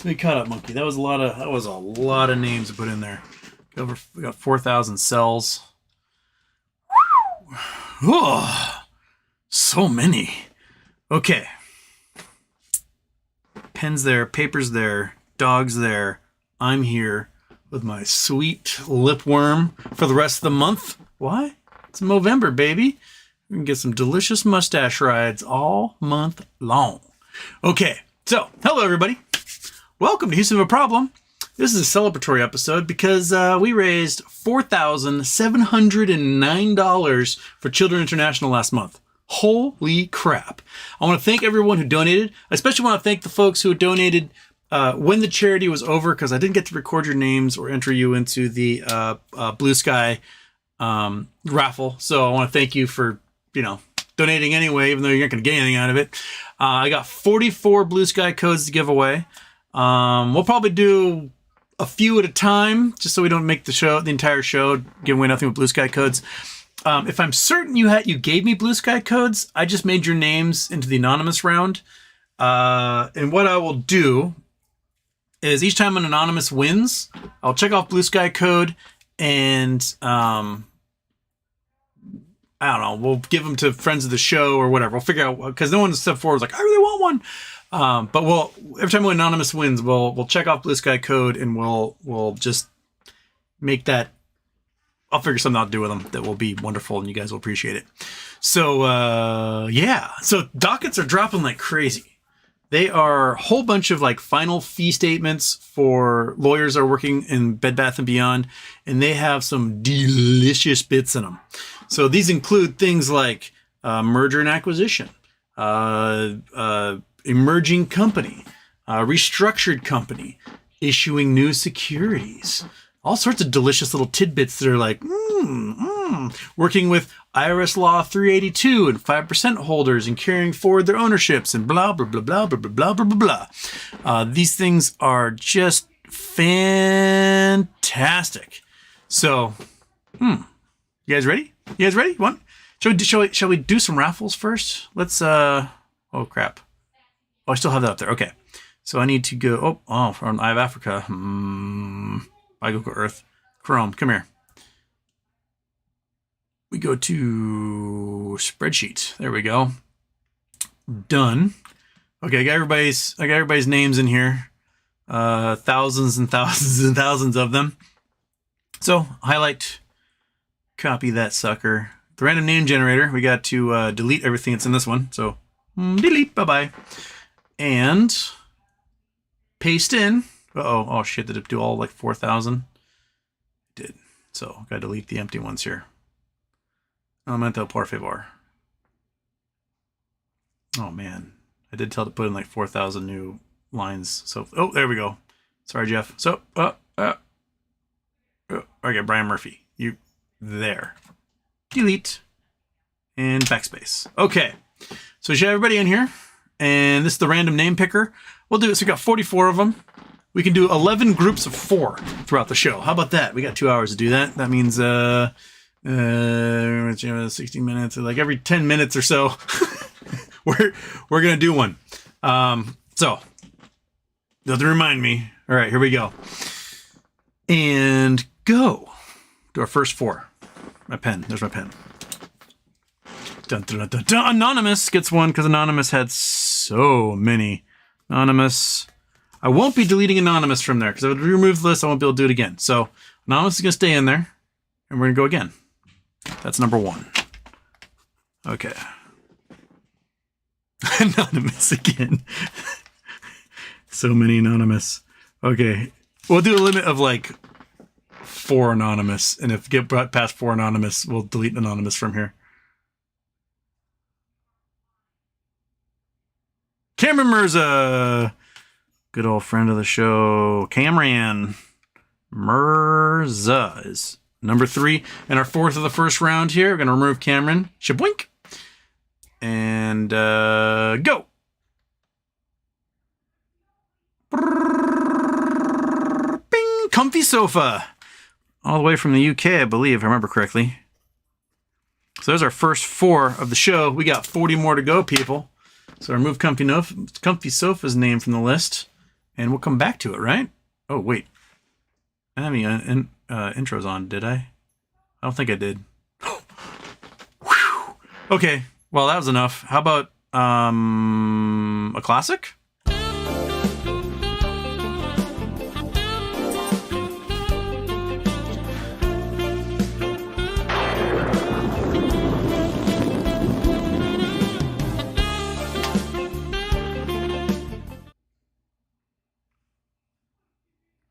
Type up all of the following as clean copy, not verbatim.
me caught up, monkey. That was a lot of names to put in there. We got 4,000 cells. Oh, so many. Okay. Pens there, papers there, dogs there. I'm here with my sweet lipworm for the rest of the month. Why? It's Movember, baby. We can get some delicious mustache rides all month long. Okay, so hello everybody. Welcome to Houston of a Problem. This is a celebratory episode because we raised $4,709 for Children International last month. Holy crap. I want to thank everyone who donated. I especially want to thank the folks who donated when the charity was over, because I didn't get to record your names or enter you into the BlueSky raffle. So I want to thank you for, donating anyway, even though you're not going to get anything out of it. I got 44 BlueSky codes to give away. We'll probably do a few at a time, just so we don't make the entire show, give away nothing with BlueSky codes. If I'm certain you gave me BlueSky codes, I just made your names into the anonymous round. And what I will do is each time an anonymous wins, I'll check off BlueSky code and I don't know, we'll give them to friends of the show or whatever. We'll figure out, because no one stepped forward like, I really want one. But every time an anonymous wins, we'll check off BlueSky code and we'll just make that. I'll figure something out to do with them that will be wonderful and you guys will appreciate it. So, yeah. So dockets are dropping like crazy. They are a whole bunch of like final fee statements for lawyers that are working in Bed Bath & Beyond, and they have some delicious bits in them. So these include things like merger and acquisition, emerging company, restructured company, issuing new securities, all sorts of delicious little tidbits that are like, working with IRS Law 382 and 5% holders and carrying forward their ownerships and blah, blah, blah, blah, blah, blah, blah, blah, blah. These things are just fantastic. So, you guys ready? Shall we do some raffles first? Let's, oh crap. Oh, I still have that up there. Okay. So I need to go, from Eye of Africa. I go Earth. Chrome, come here. We go to spreadsheet. There we go. Done. Okay, I got everybody's names in here. Thousands and thousands and thousands of them. So highlight, copy that sucker. The random name generator. We got to delete everything that's in this one. So delete. Bye-bye. And paste in. Oh shit! Did it do all like 4,000? It did. So gotta delete the empty ones here. Elemento por favor. Oh man, I did tell it to put in like 4,000 new lines. So there we go. Sorry, Jeff. So okay, Brian Murphy, you there. Delete and backspace. Okay, so we should have everybody in here, and this is the random name picker. We'll do it. So we got 44 of them. We can do 11 groups of 4 throughout the show. How about that? We got 2 hours to do that. That means 60 minutes, like every 10 minutes or so, we're gonna do one. So you'll have to remind me. All right, here we go. And go to our first 4. My pen. There's my pen. Dun, dun, dun, dun, dun. Anonymous gets one because Anonymous had so many. Anonymous. I won't be deleting Anonymous from there because I would remove the list. I won't be able to do it again. So Anonymous is going to stay in there and we're going to go again. That's number 1. Okay. Anonymous again. So many Anonymous. Okay. We'll do a limit of like 4 Anonymous. And if we get brought past 4 Anonymous, we'll delete Anonymous from here. Cameron Mirza. Good old friend of the show. Cameron Mirza is number 3. And our 4th of the first round here. We're going to remove Cameron. Shaboink. And go. Bing. Comfy sofa. All the way from the UK, I believe, if I remember correctly. So there's our first 4 of the show. We got 40 more to go, people. So remove Comfy Sofa's name from the list. and we'll come back to it, right? Oh, wait. I didn't have any intros on, did I? I don't think I did. Whew. Okay, well, that was enough. How about a classic?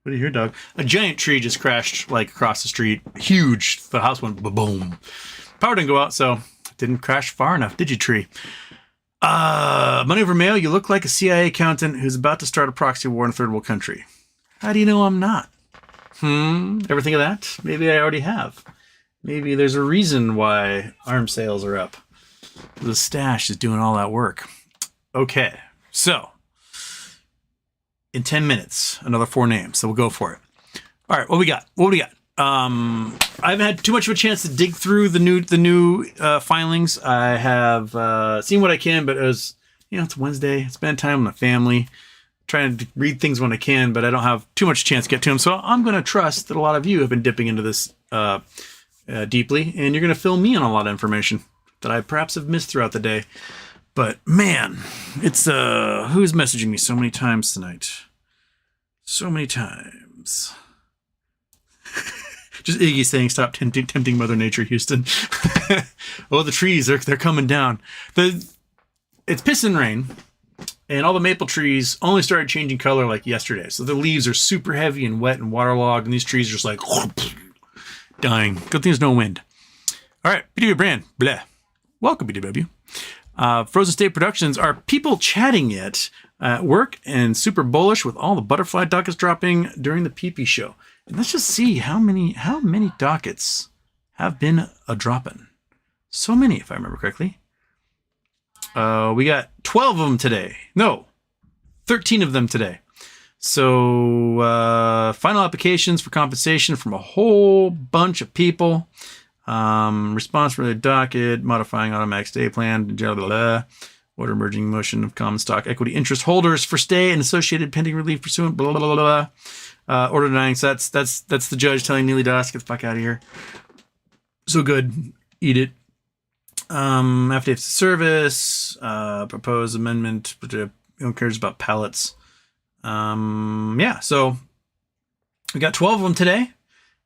What do you hear, dog? A giant tree just crashed like across the street. Huge. The house went boom. Power didn't go out, so it didn't crash far enough, did you, tree? Money over mail, you look like a CIA accountant who's about to start a proxy war in a third world country. How do you know I'm not? Ever think of that? Maybe I already have. Maybe there's a reason why arms sales are up. The stash is doing all that work. Okay, so in 10 minutes, another 4 names. So we'll go for it. All right, what we got? I haven't had too much of a chance to dig through the new filings. I have seen what I can, but it's Wednesday. Spend time with my family, trying to read things when I can, but I don't have too much chance to get to them. So I'm going to trust that a lot of you have been dipping into this deeply, and you're going to fill me in on a lot of information that I perhaps have missed throughout the day. But man, it's who's messaging me so many times tonight? So many times. Just Iggy saying, "Stop tempting Mother Nature, Houston." Oh, the trees, they're coming down. It's pissing rain, and all the maple trees only started changing color like yesterday. So the leaves are super heavy and wet and waterlogged, and these trees are just like dying. Good thing there's no wind. All right, BBBY brand, blah. Welcome, BBBY. Frozen State Productions. Are people chatting yet at work and super bullish with all the butterfly dockets dropping during the PP show? And let's just see how many dockets have been a dropping. So many, if I remember correctly. We got 12 of them today. No, 13 of them today. So final applications for compensation from a whole bunch of people. Response for the docket, modifying automatic stay plan, blah, blah, blah. Order merging motion of common stock equity interest holders for stay and associated pending relief pursuant, blah, blah, blah, blah. Order denying. So that's the judge telling Neely Das, get the fuck out of here. So good. Eat it. Affidavit of service, proposed amendment, who cares about pallets? So we got 12 of them today.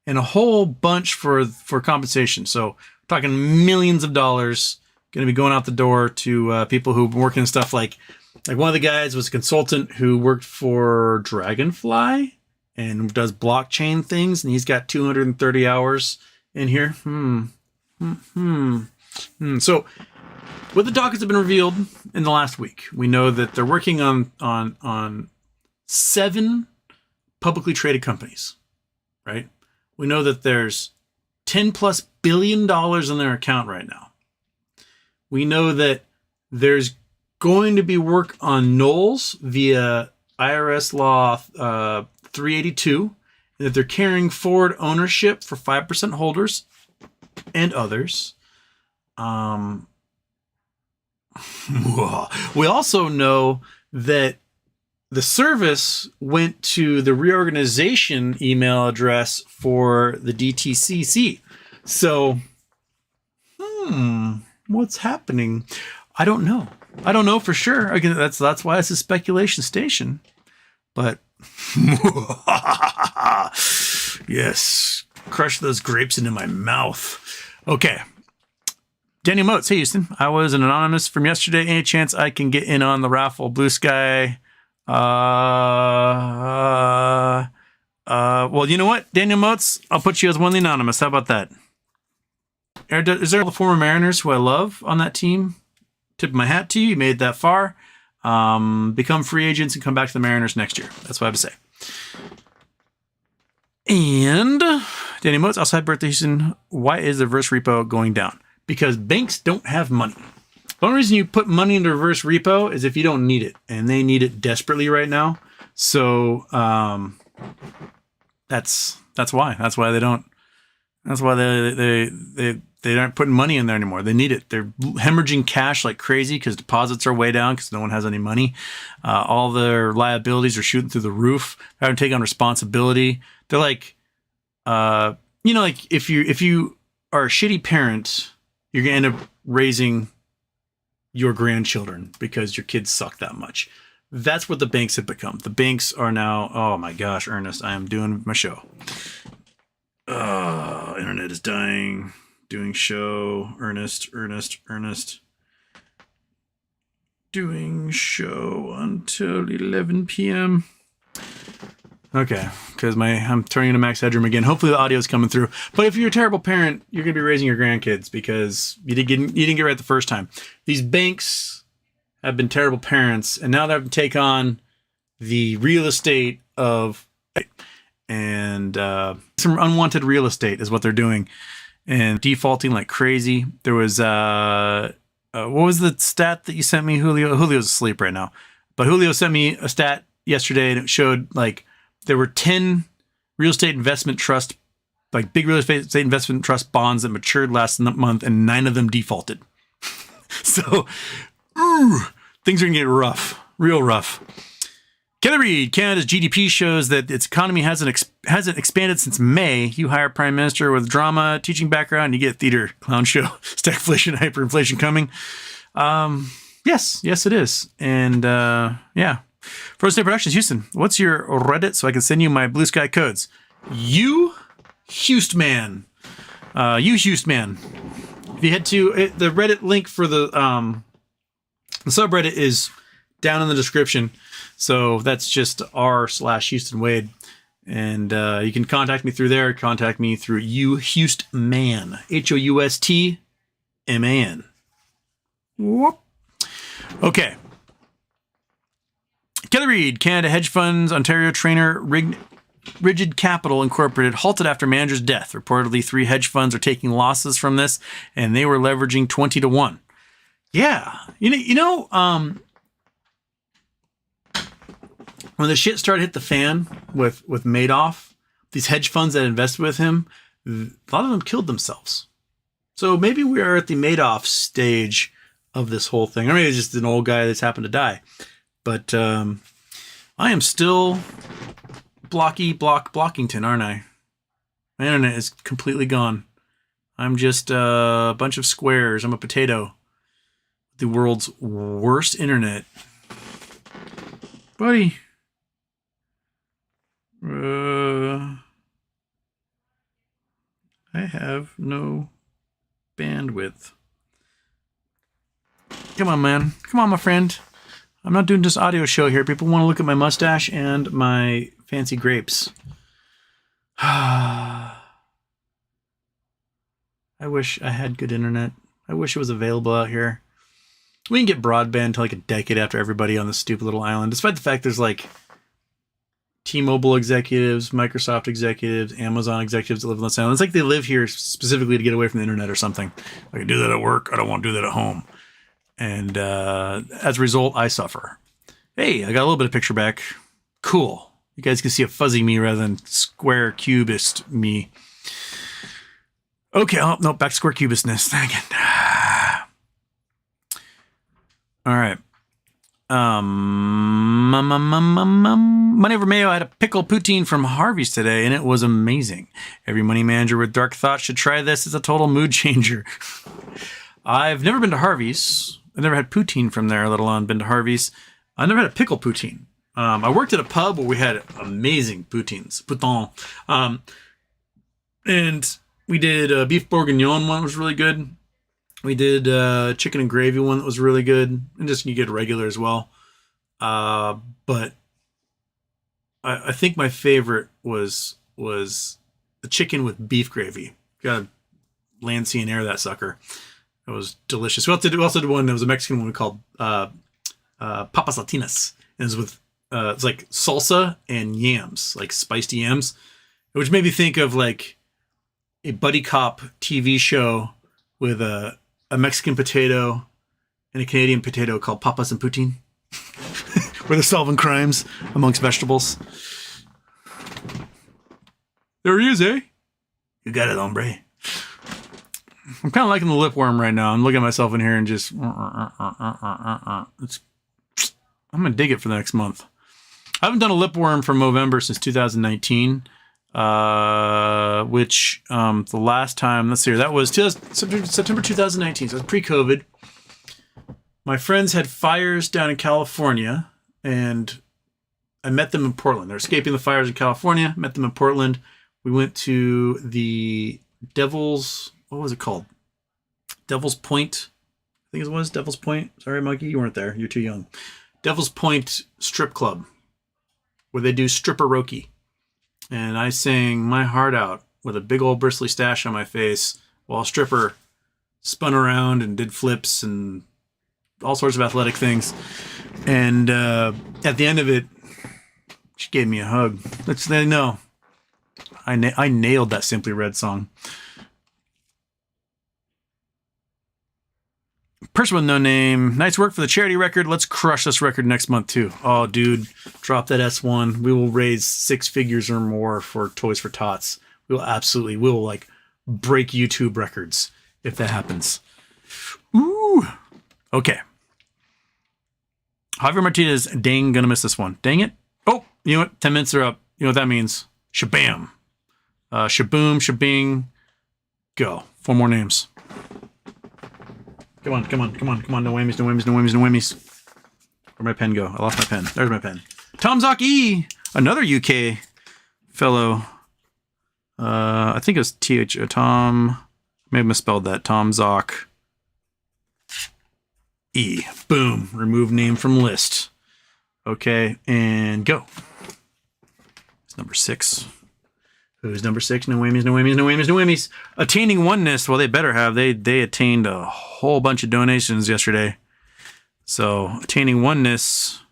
And a whole bunch for compensation. So we're talking millions of dollars going to be going out the door to people who've been working on stuff like one of the guys was a consultant who worked for Dragonfly and does blockchain things, and he's got 230 hours in here. So what the dockets have been revealed in the last week, we know that they're working on 7 publicly traded companies, right? We know that there's $10+ billion in their account right now. We know that there's going to be work on nulls via IRS law 382, and that they're carrying forward ownership for 5% holders and others. We also know that the service went to the reorganization email address for the DTCC. So, what's happening? I don't know. I don't know for sure. Again, that's why it's a speculation station. But yes, crush those grapes into my mouth. Okay. Daniel Motes, hey Houston, I was an anonymous from yesterday. Any chance I can get in on the Raffle BlueSky? Well, you know what, Daniel Motes, I'll put you as one of the anonymous. How about that? Is there all the former Mariners who I love on that team? Tip my hat to you. You made it that far. Become free agents and come back to the Mariners next year. That's what I have to say. And Danny Motes, outside birthday Houston, why is the reverse repo going down? Because banks don't have money. The only reason you put money into reverse repo is if you don't need it, and they need it desperately right now. So that's why. That's why they don't. That's why they they aren't putting money in there anymore. They need it. They're hemorrhaging cash like crazy because deposits are way down because no one has any money. All their liabilities are shooting through the roof. They're having to take on responsibility. They're like, like if you are a shitty parent, you're going to end up raising your grandchildren because your kids suck that much. That's what the banks have become. The banks are now, oh my gosh, Ernest, I am doing my show. Internet is dying. Doing show. Ernest. Doing show until 11 p.m. Okay, because I'm turning into max headroom again. Hopefully the audio is coming through. But if you're a terrible parent, you're going to be raising your grandkids because you didn't get it right the first time. These banks have been terrible parents, and now they have to take on the real estate of, and some unwanted real estate is what they're doing, and defaulting like crazy. There was what was the stat that you sent me, Julio? Julio's asleep right now, but Julio sent me a stat yesterday, and it showed like there were 10 real estate investment trust, like big real estate investment trust bonds that matured last month, and 9 of them defaulted. So, things are gonna get rough, real rough. Kelly Reid, Canada's GDP shows that its economy hasn't expanded since May. You hire a prime minister with drama, teaching background, and you get theater, clown show, stagflation, hyperinflation coming. Yes, it is. And yeah. First Day Productions, Houston. What's your Reddit so I can send you my BlueSky codes? You Houston. If you head to the Reddit link for the subreddit is down in the description. So that's just r/Houston Wade. And you can contact me through there. Contact me through Houstman. HOUSTMAN. Whoop. Okay. Kelly Reid, Canada Hedge Funds, Ontario Trainer, Rigid Capital Incorporated halted after manager's death. Reportedly, 3 hedge funds are taking losses from this, and they were leveraging 20-1. Yeah. When the shit started to hit the fan with Madoff, these hedge funds that invested with him, a lot of them killed themselves. So maybe we are at the Madoff stage of this whole thing. Or maybe it's just an old guy that's happened to die. But I am still Blockington, aren't I? My internet is completely gone. I'm just a bunch of squares. I'm a potato. The world's worst internet. Buddy. I have no bandwidth. Come on, man. Come on, my friend. I'm not doing just audio show here. People want to look at my mustache and my fancy grapes. I wish I had good internet. I wish it was available out here. We can get broadband until like a decade after everybody on this stupid little island, despite the fact there's like T-Mobile executives, Microsoft executives, Amazon executives that live on this island. It's like they live here specifically to get away from the internet or something. I can do that at work. I don't want to do that at home. And as a result, I suffer. Hey, I got a little bit of picture back. Cool. You guys can see a fuzzy me rather than square cubist me. Okay, oh, no, back to square cubistness. Again. All right. Money over mayo. I had a pickle poutine from Harvey's today, and it was amazing. Every money manager with dark thoughts should try this. It's a total mood changer. I've never been to Harvey's. I've never had poutine from there, let alone been to Harvey's. I never had a pickle poutine. I worked at a pub where we had amazing poutines. Poutine. And we did a beef bourguignon one, was really good. We did chicken and gravy one that was really good. And just you get regular as well. But I think my favorite was the chicken with beef gravy. Gotta land, sea, and air that sucker. It was delicious. We also did one that was a Mexican one we called Papas Latinas. And it was with it's like salsa and yams, like spiced yams, which made me think of like a buddy cop TV show with a Mexican potato and a Canadian potato called Papas and Poutine, where they're solving crimes amongst vegetables. There he is, eh? You got it, hombre. I'm kind of liking the lip worm right now. I'm looking at myself in here and just, it's, I'm going to dig it for the next month. I haven't done a lip worm for Movember since 2019, which the last time, let's see here, that was September 2019, so it was pre-COVID. My friends had fires down in California, and I met them in Portland. They're escaping the fires in California, met them in Portland. We went to the Devil's, what was it called? Devil's Point, I think it was Devil's Point. Sorry, Monkey, you weren't there. You're too young. Devil's Point Strip Club, where they do stripperoke. And I sang my heart out with a big old bristly stash on my face while a stripper spun around and did flips and all sorts of athletic things. And at the end of it, she gave me a hug. Let's know. I nailed that Simply Red song. Person with no name. Nice work for the charity record. Let's crush this record next month too. Oh, dude, drop that S1. We will raise 6 figures or more for Toys for Tots. We will like break YouTube records if that happens. Ooh. Okay. Javier Martinez, dang, gonna miss this one. Dang it. Oh, you know what? 10 minutes are up. You know what that means? Shabam. Shaboom, shabing. Go. 4 more names. Come on. No whammies. Where'd my pen go? I lost my pen. There's my pen. Tom Zock E. Another UK fellow. I think it was TH. Tom. May have misspelled that. Tom Zock E. Boom. Remove name from list. Okay. And go. It's number 6. Who's number 6? No whammies. Attaining oneness. Well, they better have. They attained a whole bunch of donations yesterday. So, attaining oneness.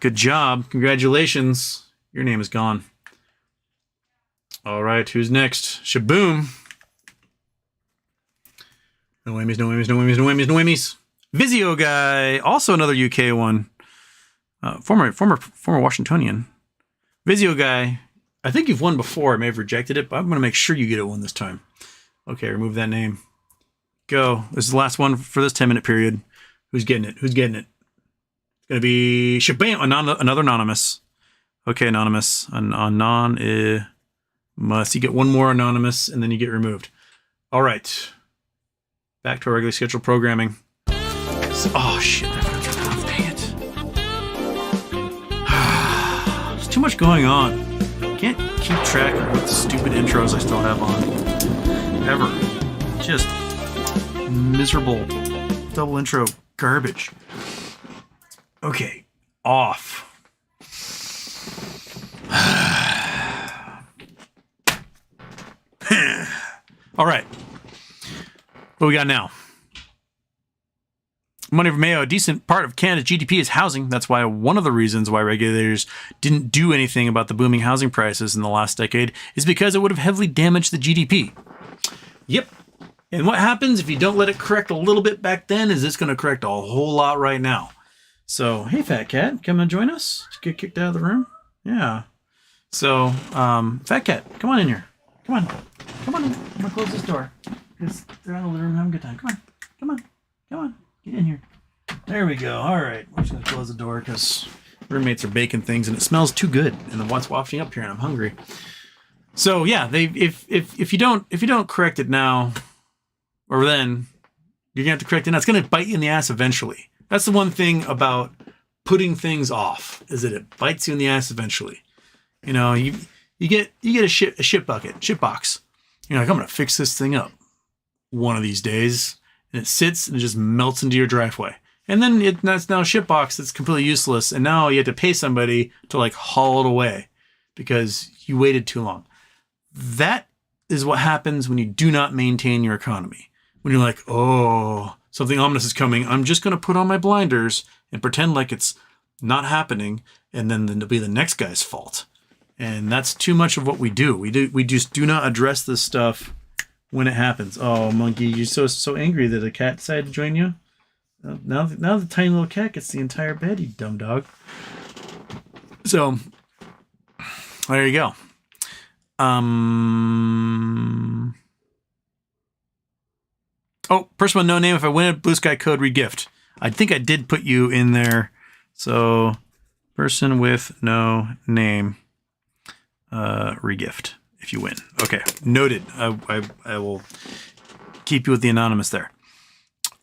Good job. Congratulations. Your name is gone. All right. Who's next? Shaboom. No whammies. Vizio guy. Also another UK one. Former Washingtonian. Vizio guy. I think you've won before. I may have rejected it, but I'm going to make sure you get a one this time. Okay, remove that name. Go. This is the last one for this 10-minute period. Who's getting it? It's going to be Shabam. Another anonymous. Okay, anonymous. Anonymous. You get one more anonymous, and then you get removed. All right. Back to our regularly scheduled programming. Oh, shit. Dang it. There's too much going on. Can't keep track of what stupid intros I still have on. Ever. Just miserable double intro garbage. Okay. Off. All right. What we got now? Money from Mayo, a decent part of Canada's GDP is housing. That's why one of the reasons why regulators didn't do anything about the booming housing prices in the last decade is because it would have heavily damaged the GDP. Yep. And what happens if you don't let it correct a little bit back then is it's going to correct a whole lot right now. So, hey, Fat Cat, come and join us. Just get kicked out of the room. Yeah. So, Fat Cat, come on in here. Come on. I'm going to close this door because they're out of the living room having a good time. Come on. Get in here. There we go. All right. We're just going to close the door because roommates are baking things and it smells too good. And the one's wafting up here and I'm hungry. So yeah, if you don't correct it now or then, you're going to have to correct it now. It's going to bite you in the ass eventually. That's the one thing about putting things off is that it bites you in the ass eventually. You know, you get a shit box. You're like, I'm going to fix this thing up one of these days. And it sits and it just melts into your driveway. And then that's now a shit box that's completely useless. And now you have to pay somebody to like haul it away because you waited too long. That is what happens when you do not maintain your economy. When you're like, oh, something ominous is coming. I'm just going to put on my blinders and pretend like it's not happening. And then it'll be the next guy's fault. And that's too much of what we do. We just do not address this stuff when it happens. Oh, Monkey, you're so angry that a cat decided to join you. Now the tiny little cat gets the entire bed, you dumb dog. So, there you go. Oh, person with no name. If I win a BlueSky code, regift. I think I did put you in there. So, person with no name, regift if you win. Okay, noted. I will keep you with the anonymous there.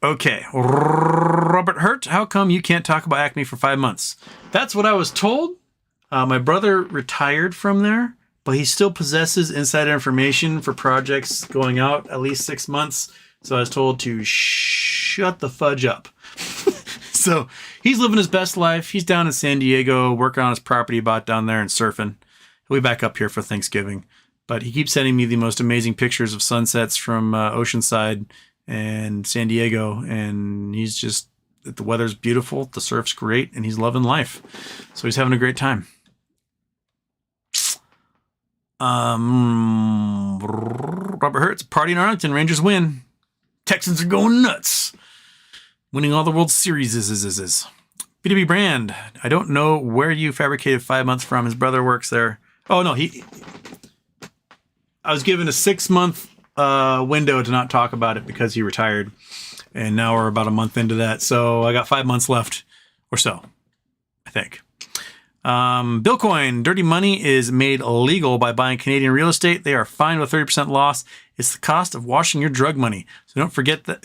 Okay, Robert Hurt, how come you can't talk about Acme for 5 months? That's what I was told. My brother retired from there, but he still possesses insider information for projects going out at least 6 months. So I was told to shut the fudge up. So he's living his best life. He's down in San Diego working on his property he bought down there and surfing. He'll be back up here for Thanksgiving. But he keeps sending me the most amazing pictures of sunsets from Oceanside and San Diego. And he's just, the weather's beautiful. The surf's great. And he's loving life. So he's having a great time. Robert Hurts, party in Arlington, Rangers win. Texans are going nuts. Winning all the World Series is. BBBY brand, I don't know where you fabricated 5 months from. His brother works there. Oh, no, I was given a 6 month window to not talk about it because he retired. And now we're about a month into that. So I got 5 months left or so, I think. Billcoin, dirty money is made illegal by buying Canadian real estate. They are fined with 30% loss. It's the cost of washing your drug money. So don't forget that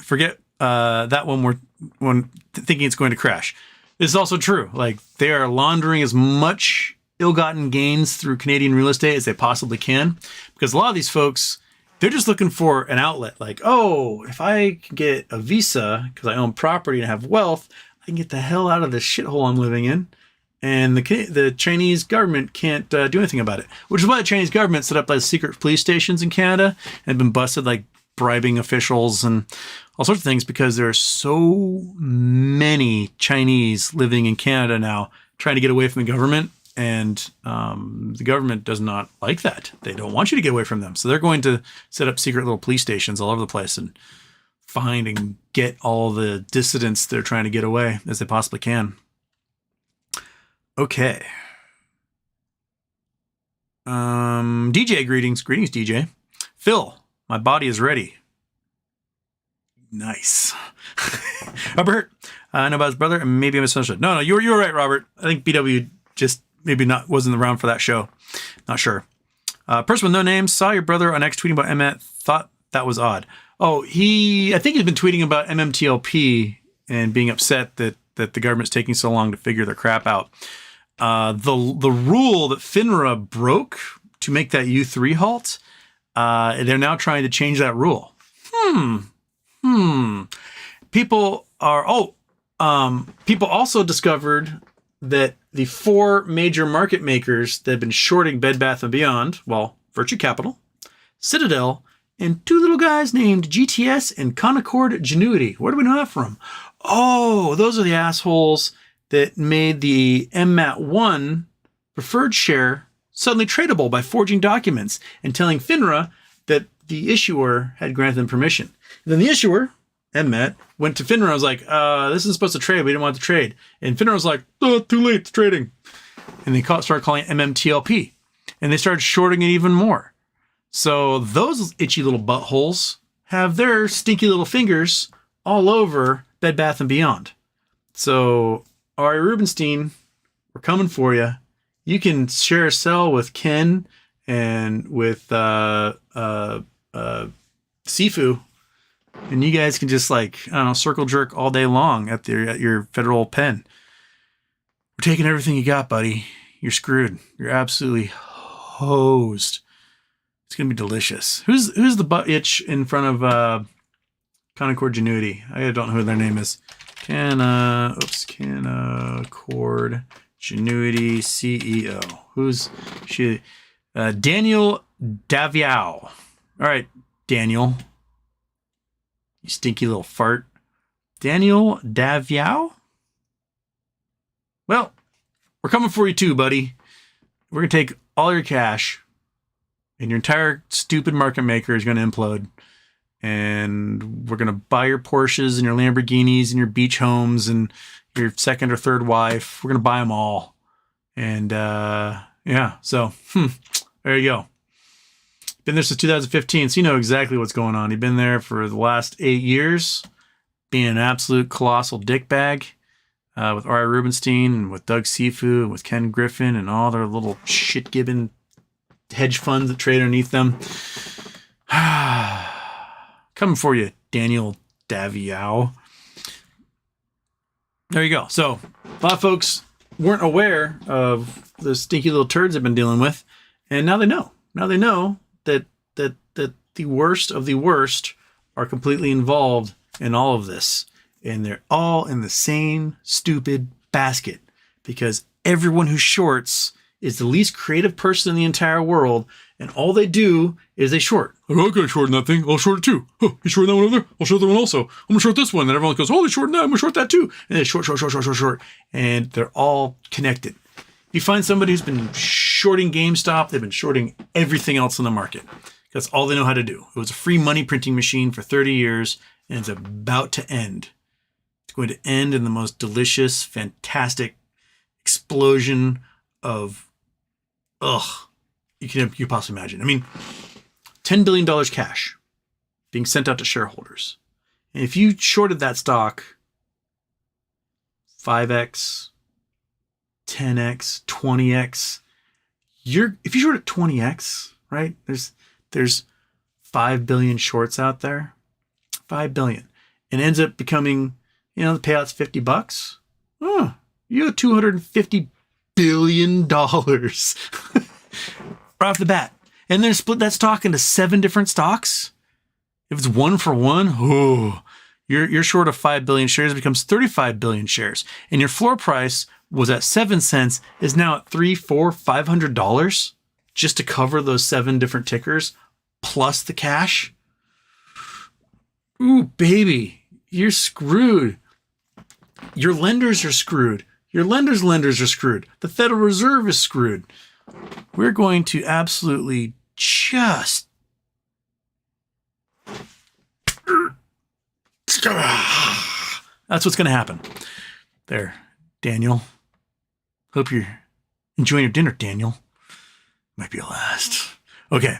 when thinking it's going to crash. This is also true. Like, they are laundering as much ill-gotten gains through Canadian real estate as they possibly can, because a lot of these folks, they're just looking for an outlet. Like, oh, if I can get a visa because I own property and have wealth, I can get the hell out of this shithole I'm living in. And the Chinese government can't do anything about it, which is why the Chinese government set up like secret police stations in Canada and been busted, like bribing officials and all sorts of things, because there are so many Chinese living in Canada now trying to get away from the government. And the government does not like that. They don't want you to get away from them. So they're going to set up secret little police stations all over the place and find and get all the dissidents they're trying to get away as they possibly can. Okay. DJ, greetings. Greetings, DJ. Phil, my body is ready. Nice. Robert, I know about his brother, and maybe I misunderstood. No, you were right, Robert. I think BW just maybe wasn't around for that show. Not sure. Person with no name, saw your brother on X tweeting about MMT, thought that was odd. Oh, I think he's been tweeting about MMTLP and being upset that the government's taking so long to figure their crap out. The rule that FINRA broke to make that U3 halt, they're now trying to change that rule. People also discovered that the 4 major market makers that have been shorting Bed Bath & Beyond, well, Virtue Capital, Citadel, and 2 little guys named GTS and Concord Genuity. Where do we know that from? Oh, those are the assholes that made the MMAT1 preferred share suddenly tradable by forging documents and telling FINRA that the issuer had granted them permission. And then the issuer, MMAT, went to FINRA and was like, this isn't supposed to trade. We didn't want it to trade. And FINRA was like, oh, too late, it's trading. And they started calling it MMTLP. And they started shorting it even more. So those itchy little buttholes have their stinky little fingers all over Bed Bath & Beyond. So, Ari Rubenstein, we're coming for you. You can share a cell with Ken and with Sifu, and you guys can just, like, I don't know, circle jerk all day long at your federal pen. We're taking everything you got, buddy. You're screwed. You're absolutely hosed. It's gonna be delicious. Who's the butt itch in front of Concord Genuity? I don't know who their name is. Concord Genuity CEO. Who's she? Daniel Daviau. All right, Daniel. You stinky little fart. Daniel Daviau? Well, we're coming for you too, buddy. We're going to take all your cash, and your entire stupid market maker is going to implode. And we're going to buy your Porsches and your Lamborghinis and your beach homes and your second or third wife. We're going to buy them all. And yeah, so there you go. Been there since 2015, so you know exactly what's going on. You've been there for the last 8 years, being an absolute colossal dickbag with Ari Rubenstein and with Doug Sifu and with Ken Griffin and all their little shit-gibbing hedge funds that trade underneath them. Coming for you, Daniel Daviau. There you go. So, a lot of folks weren't aware of the stinky little turds they've been dealing with, and now they know. Now they know that the worst of the worst are completely involved in all of this, and they're all in the same stupid basket because everyone who shorts is the least creative person in the entire world, and all they do is they short. Like, oh, I got short in that thing. I'll short it too. Oh, you short that one over there? I'll short that one also. I'm going to short this one. And everyone goes, oh, they short that. I'm going to short that too. And they short. And they're all connected. You find somebody who's been shorting GameStop, they've been shorting everything else in the market. That's all they know how to do. It was a free money printing machine for 30 years, and it's about to end. It's going to end in the most delicious, fantastic explosion of, you can possibly imagine. I mean, $10 billion cash being sent out to shareholders. And if you shorted that stock 5x, 10x, 20x, if you short it 20x, right? There's 5 billion shorts out there. 5 billion. And ends up becoming, the payout's $50. Oh, you have $250 billion right off the bat. And then split that stock into 7 different stocks. If it's 1 for 1, you're short of 5 billion shares. It becomes 35 billion shares. And your floor price was at 7 cents, is now at $300, $400, $500 just to cover those 7 different tickers plus the cash. Ooh, baby, you're screwed. Your lenders are screwed. Your lenders' lenders are screwed. The Federal Reserve is screwed. We're going to absolutely just... That's what's going to happen. There, Daniel. Hope you're enjoying your dinner, Daniel. Might be a last. Okay.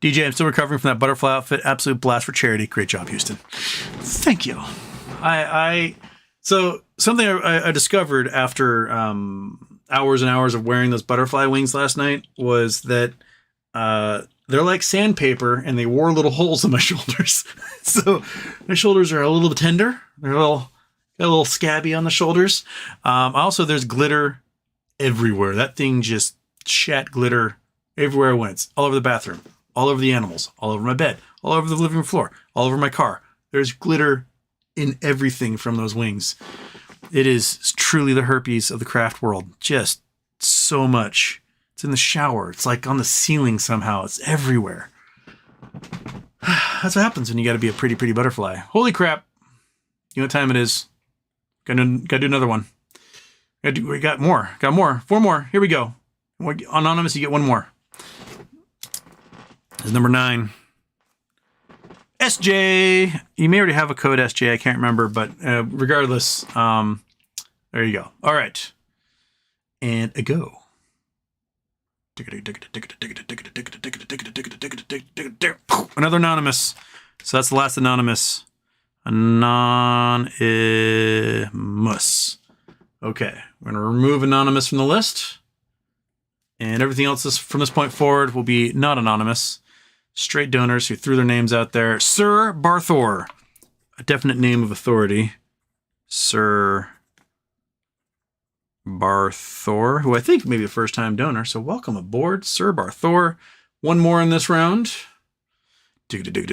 DJ, I'm still recovering from that butterfly outfit. Absolute blast for charity. Great job, Houston. Thank you. So something I discovered after hours and hours of wearing those butterfly wings last night was that they're like sandpaper, and they wore little holes in my shoulders. So my shoulders are a little tender. They're a little scabby on the shoulders. Also, there's glitter everywhere. That thing just shat glitter everywhere I went. All over the bathroom, all over the animals, all over my bed, all over the living room floor, all over my car. There's glitter in everything from those wings. It is truly the herpes of the craft world. Just so much. It's in the shower. It's like on the ceiling somehow. It's everywhere. That's what happens when you got to be a pretty butterfly. Holy crap. You know what time it is. Gotta do another one. We got more. 4 more. Here we go. Anonymous, you get 1 more. This is number 9. SJ. You may already have a code SJ. I can't remember, but regardless, there you go. All right. And a go. Another anonymous. So that's the last anonymous. Anonymous. Okay. We're going to remove anonymous from the list. And everything else from this point forward will be not anonymous. Straight donors who threw their names out there. Sir Barthor. A definite name of authority. Sir Barthor, who I think may be a first-time donor. So welcome aboard, Sir Barthor. 1 more in this round. Who's it going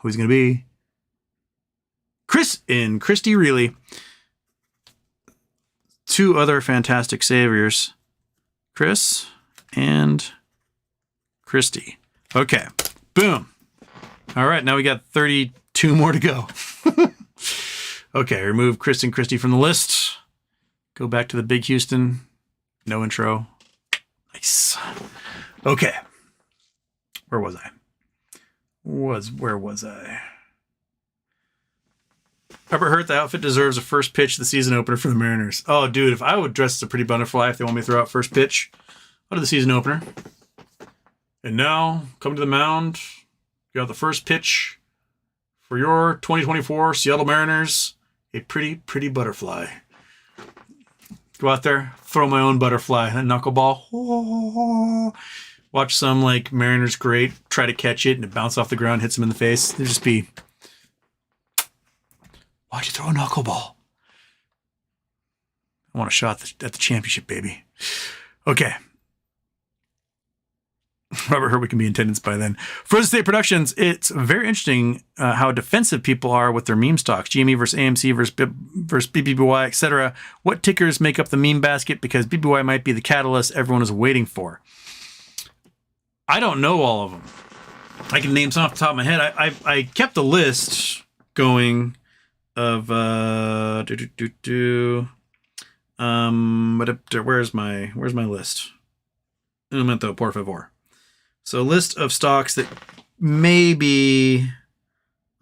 to be? Chris and Christy Reilly. 2 other fantastic saviors. Chris and Christy. Okay. Boom. All right. Now we got 32 more to go. Okay. Remove Chris and Christy from the list. Go back to the big Houston. No intro. Nice. Okay. Where was I? Where was I? Robert Hurt, the outfit deserves a first pitch of the season opener for the Mariners. Oh, dude, if I would dress as a pretty butterfly if they want me to throw out first pitch, I'll do the season opener. And now, come to the mound. You got the first pitch for your 2024 Seattle Mariners. A pretty, pretty butterfly. Go out there, throw my own butterfly, that knuckleball. Watch some like Mariners great try to catch it and it bounce off the ground, hits him in the face. They'd just be, why'd you throw a knuckleball? I want a shot at the championship, baby. Okay. Robert Hurt, we can be in attendance by then. Frozen State Productions, it's very interesting how defensive people are with their meme stocks. GME versus AMC versus BBBY, etc. What tickers make up the meme basket? Because BBBY might be the catalyst everyone is waiting for. I don't know all of them. I can name some off the top of my head. I kept a list going of where's my list? Un momento, por favor. So a list of stocks that maybe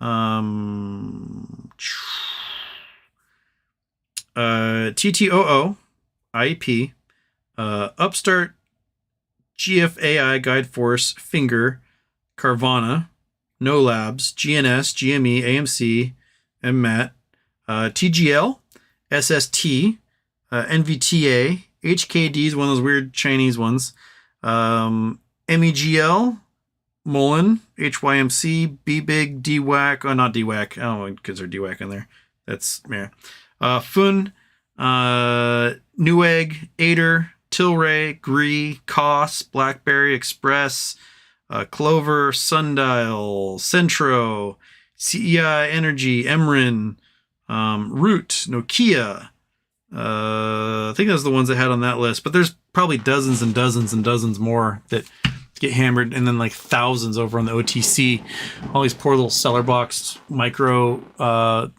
TTOO, IEP, Upstart, GFAI, Guideforce, Finger, Carvana, No Labs, GNS, GME, AMC, MMAT, TGL, SST, NVTA, HKD is one of those weird Chinese ones. MEGL, Mullen, HYMC, BBIG, DWAC. Oh, not DWAC. Oh, because there's DWAC in there. That's, yeah. Fun, Newegg, Ader, Tilray, Gree, Koss, Blackberry, Express, Clover, Sundial, Centro, CEI Energy, Emrin, Root, Nokia. I think those are the ones I had on that list, but there's probably dozens and dozens and dozens more that get hammered, and then like thousands over on the OTC. All these poor little cellar boxed micro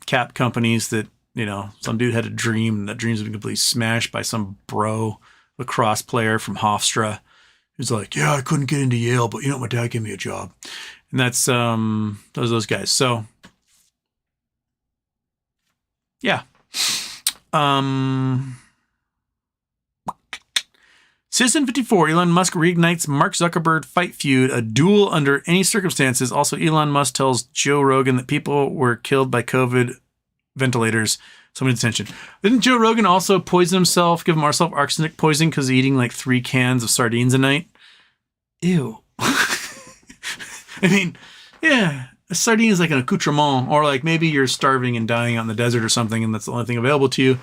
cap companies that, you know, some dude had a dream, and that dream's been completely smashed by some bro lacrosse player from Hofstra who's like, yeah, I couldn't get into Yale, but you know, my dad gave me a job. And that's those guys. So yeah. Citizen 54, Elon Musk reignites Mark Zuckerberg fight feud, a duel under any circumstances. Also, Elon Musk tells Joe Rogan that people were killed by COVID ventilators. Somebody's attention. Didn't Joe Rogan also poison himself, give himself arsenic poisoning because he's eating like 3 cans of sardines a night? Ew. I mean, yeah, a sardine is like an accoutrement, or like maybe you're starving and dying out in the desert or something, and that's the only thing available to you.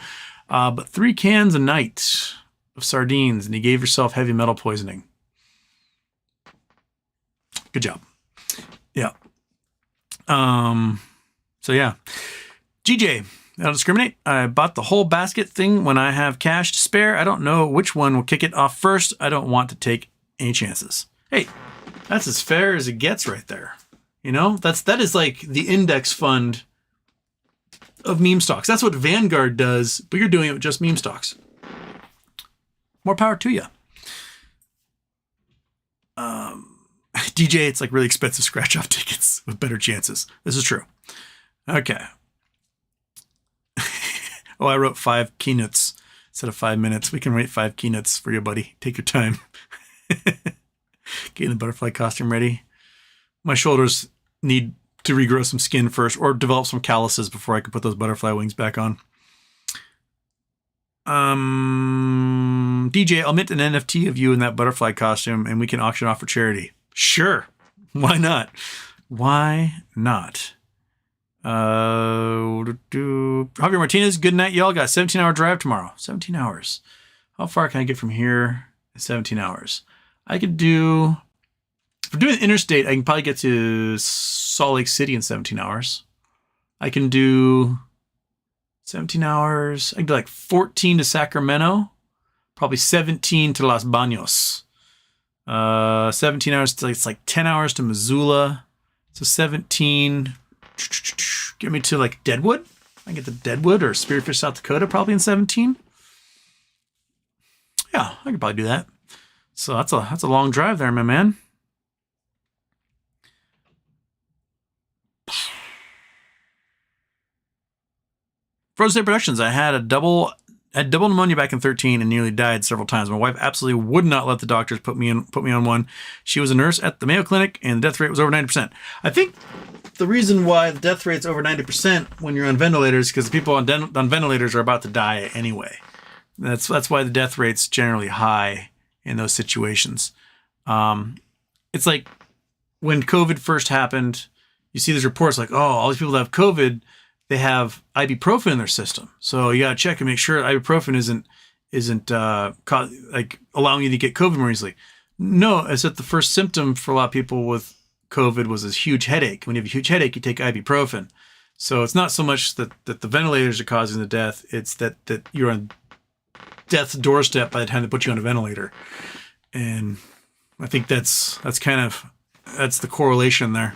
But 3 cans a night of sardines, and you gave yourself heavy metal poisoning. Good job. Yeah. So yeah. GJ, I don't discriminate. I bought the whole basket thing when I have cash to spare. I don't know which one will kick it off first. I don't want to take any chances. Hey, that's as fair as it gets right there. You know, that is like the index fund of meme stocks. That's what Vanguard does, but you're doing it with just meme stocks. More power to you. DJ, it's like really expensive scratch-off tickets with better chances. This is true. Okay. Oh, I wrote 5 keynotes instead of 5 minutes. We can write 5 keynotes for you, buddy. Take your time. Getting the butterfly costume ready. My shoulders need to regrow some skin first, or develop some calluses before I can put those butterfly wings back on. DJ, I'll mint an NFT of you in that butterfly costume and we can auction off for charity. Sure. Why not? Why not? Javier Martinez, good night, y'all. Got a 17-hour drive tomorrow. 17 hours. How far can I get from here in 17 hours? I could do, if we're doing the interstate, I can probably get to Salt Lake City in 17 hours. I can do 17 hours. I can do like 14 to Sacramento. Probably 17 to Los Baños. 17 hours to, it's like 10 hours to Missoula. So 17. Get me to like Deadwood. I can get to Deadwood or Spearfish, South Dakota, probably in 17. Yeah, I could probably do that. So that's a long drive there, my man. Frozen State Productions. I had double pneumonia back in 13 and nearly died several times. My wife absolutely would not let the doctors put me on one. She was a nurse at the Mayo Clinic, and the death rate was over 90%. I think the reason why the death rate's over 90% when you're on ventilators is because the people on ventilators are about to die anyway. That's why the death rate's generally high in those situations. It's like when COVID first happened, you see these reports like, oh, all these people that have COVID, they have ibuprofen in their system. So you got to check and make sure ibuprofen isn't like allowing you to get COVID more easily. No, it's that the first symptom for a lot of people with COVID was this huge headache. When you have a huge headache, you take ibuprofen. So it's not so much that the ventilators are causing the death. It's that you're on death's doorstep by the time they put you on a ventilator. And I think that's the correlation there.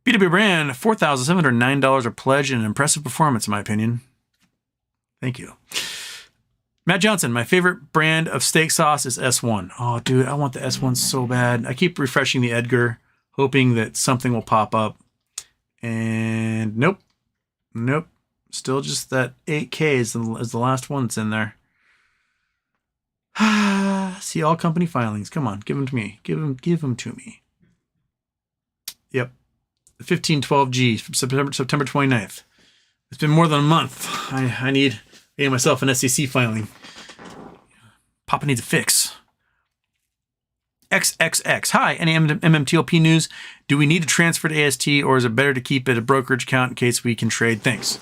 BBBY brand, $4,709 a pledge and an impressive performance, in my opinion. Thank you. Matt Johnson, my favorite brand of steak sauce is S1. Oh, dude, I want the S1 so bad. I keep refreshing the Edgar, hoping that something will pop up. And nope. Still just that 8K is the last one that's in there. See all company filings. Come on, give them to me. Give them to me. Yep. The 1512G from September 29th. It's been more than a month. I need myself an SEC filing. Papa needs a fix. XXX. Hi, any MMTLP news? Do we need to transfer to AST, or is it better to keep it a brokerage account in case we can trade? Thanks.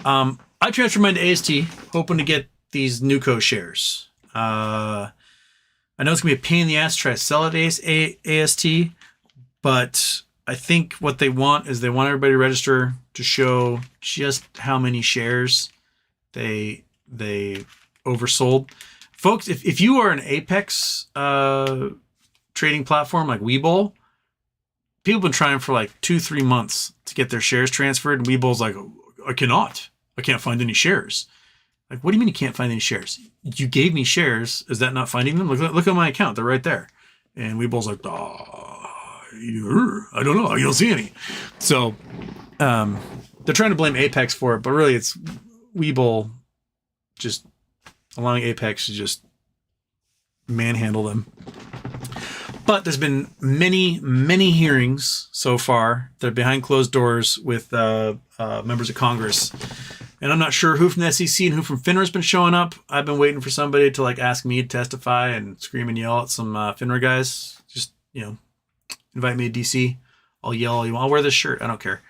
I transferred mine to AST, hoping to get these Nuco shares. I know it's going to be a pain in the ass to try to sell at AST, but I think what they want is they want everybody to register to show just how many shares they oversold. Folks, if you are an Apex trading platform like Webull, people have been trying for like 2-3 months to get their shares transferred. And Webull's like, I can't find any shares. Like, what do you mean you can't find any shares? You gave me shares. Is that not finding them? Look at my account. They're right there. And Webull's like, I don't know. You don't see any. So they're trying to blame Apex for it, but really it's Webull just allowing Apex to just manhandle them. But there's been many hearings so far. They're behind closed doors with members of Congress. And I'm not sure who from the SEC and who from FINRA has been showing up. I've been waiting for somebody to like ask me to testify and scream and yell at some FINRA guys. Just, invite me to DC. I'll yell all you want. I'll wear this shirt. I don't care.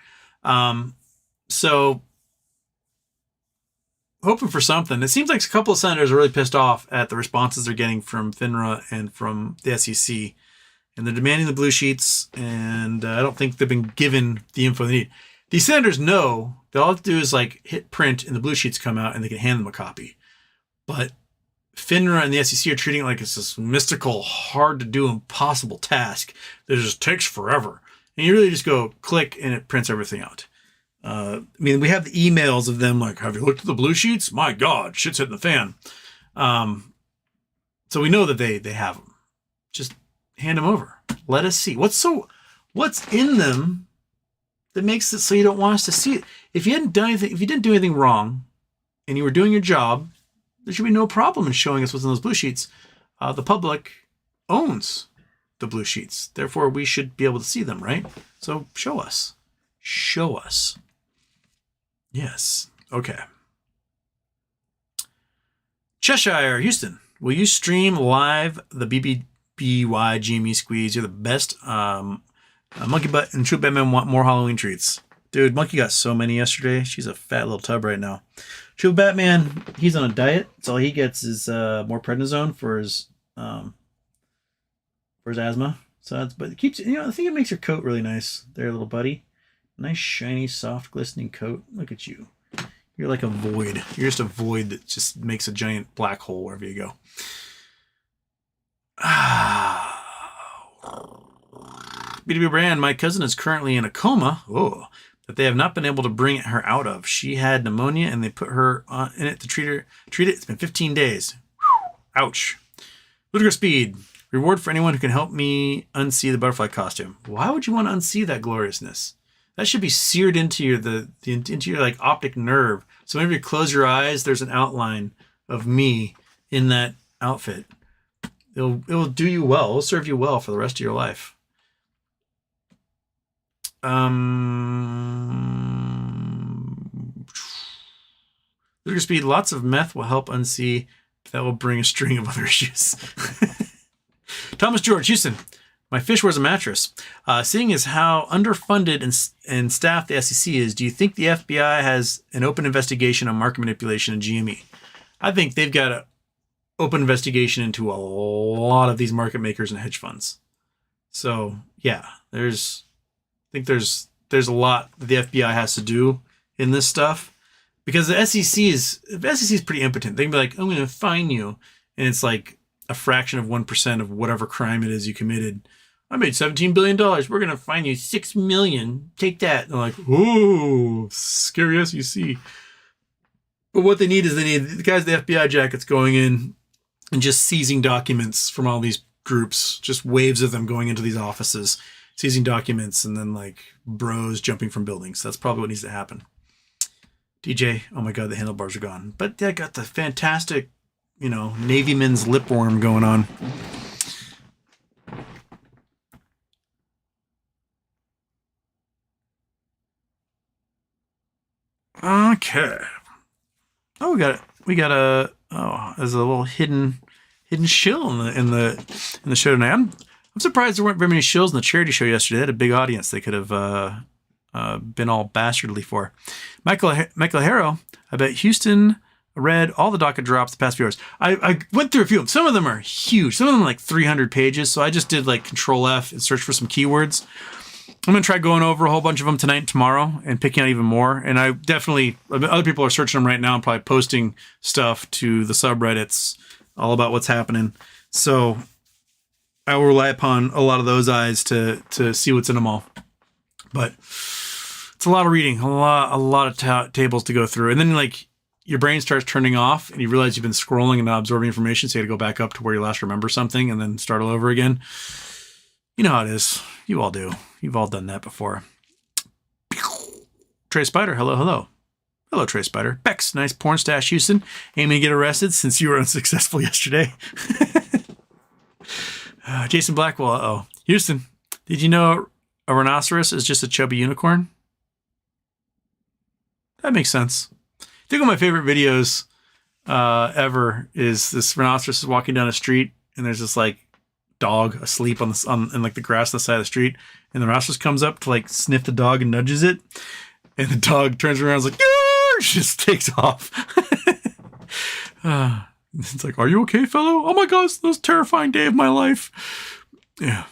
So hoping for something. It seems like a couple of senators are really pissed off at the responses they're getting from FINRA and from the SEC. And they're demanding the blue sheets. And I don't think they've been given the info they need. These senators know that all they have to do is like hit print and the blue sheets come out and they can hand them a copy. But FINRA and the SEC are treating it like it's this mystical, hard to do, impossible task that just takes forever. And you really just go click and it prints everything out. We have the emails of them like, have you looked at the blue sheets? My God, shit's hitting the fan. So we know that they have them. Just hand them over. Let us see. What's in them that makes it so you don't want us to see it? If you didn't do anything wrong and you were doing your job, there should be no problem in showing us what's in those blue sheets. The public owns the blue sheets. Therefore, we should be able to see them, right? So show us. Show us. Yes. Okay. Cheshire, Houston. Will you stream live the BBBY GME squeeze? You're the best. Monkey Butt and True Batman want more Halloween treats. Dude, Monkey got so many yesterday. She's a fat little tub right now. True Batman, he's on a diet. So all he gets is more prednisone for his asthma. But it keeps, I think it makes your coat really nice there, little buddy. Nice, shiny, soft, glistening coat. Look at you. You're like a void. You're just a void that just makes a giant black hole wherever you go. BBBY brand, my cousin is currently in a coma. That they have not been able to bring her out of. She had pneumonia and they put her in it to treat it. It's been 15 days. Ouch. Ludicrous Speed. Reward for anyone who can help me unsee the butterfly costume. Why would you want to unsee that gloriousness? that should be seared into into your like optic nerve. So whenever you close your eyes, there's an outline of me in that outfit. It'll do you well. It'll serve you well for the rest of your life. There's going to be lots of meth will help unsee. That will bring a string of other issues. Thomas George, Houston. My fish wears a mattress. Seeing as how underfunded and staffed the SEC is, do you think the FBI has an open investigation on market manipulation and GME? I think they've got an open investigation into a lot of these market makers and hedge funds. So yeah, I think there's a lot that the FBI has to do in this stuff, because the SEC is pretty impotent. They can be like, I'm going to fine you, and it's like a fraction of 1% of whatever crime it is you committed. I made $17 billion. We're going to fine you $6 million. Take that. And they're like, ooh, scary SEC. But what they need is the guys, the FBI jackets going in and just seizing documents from all these groups, just waves of them going into these offices, seizing documents, and then like bros jumping from buildings. That's probably what needs to happen. DJ, oh my God, the handlebars are gone. But they got the fantastic, Navy men's lip worm going on. Okay. Oh, there's a little hidden shill in the show tonight. I'm surprised there weren't very many shills in the charity show yesterday. They had a big audience. They could have been all bastardly for. Michael Harrow, I bet Houston read all the docket drops the past few hours. I went through a few of them. Some of them are huge. Some of them are like 300 pages. So I just did like Control F and search for some keywords. I'm going to try going over a whole bunch of them tonight and tomorrow and picking out even more. And I definitely, other people are searching them right now and probably posting stuff to the subreddits all about what's happening. So I will rely upon a lot of those eyes to see what's in them all. But it's a lot of reading, a lot of tables to go through. And then like your brain starts turning off and you realize you've been scrolling and not absorbing information. So you got to go back up to where you last remember something and then start all over again. You know how it is. You all do. You've all done that before. Trey Spider, hello, hello. Hello, Trey Spider. Bex, nice porn stash, Houston. Aiming to get arrested since you were unsuccessful yesterday. Jason Blackwell, uh-oh. Houston, did you know a rhinoceros is just a chubby unicorn? That makes sense. I think one of my favorite videos ever is this rhinoceros is walking down a street and there's this like dog asleep on like the grass on the side of the street, and the rhinoceros comes up to like sniff the dog and nudges it, and the dog turns around and is like, just takes off. It's like, are you okay, fellow? Oh my gosh, the most terrifying day of my life. Yeah.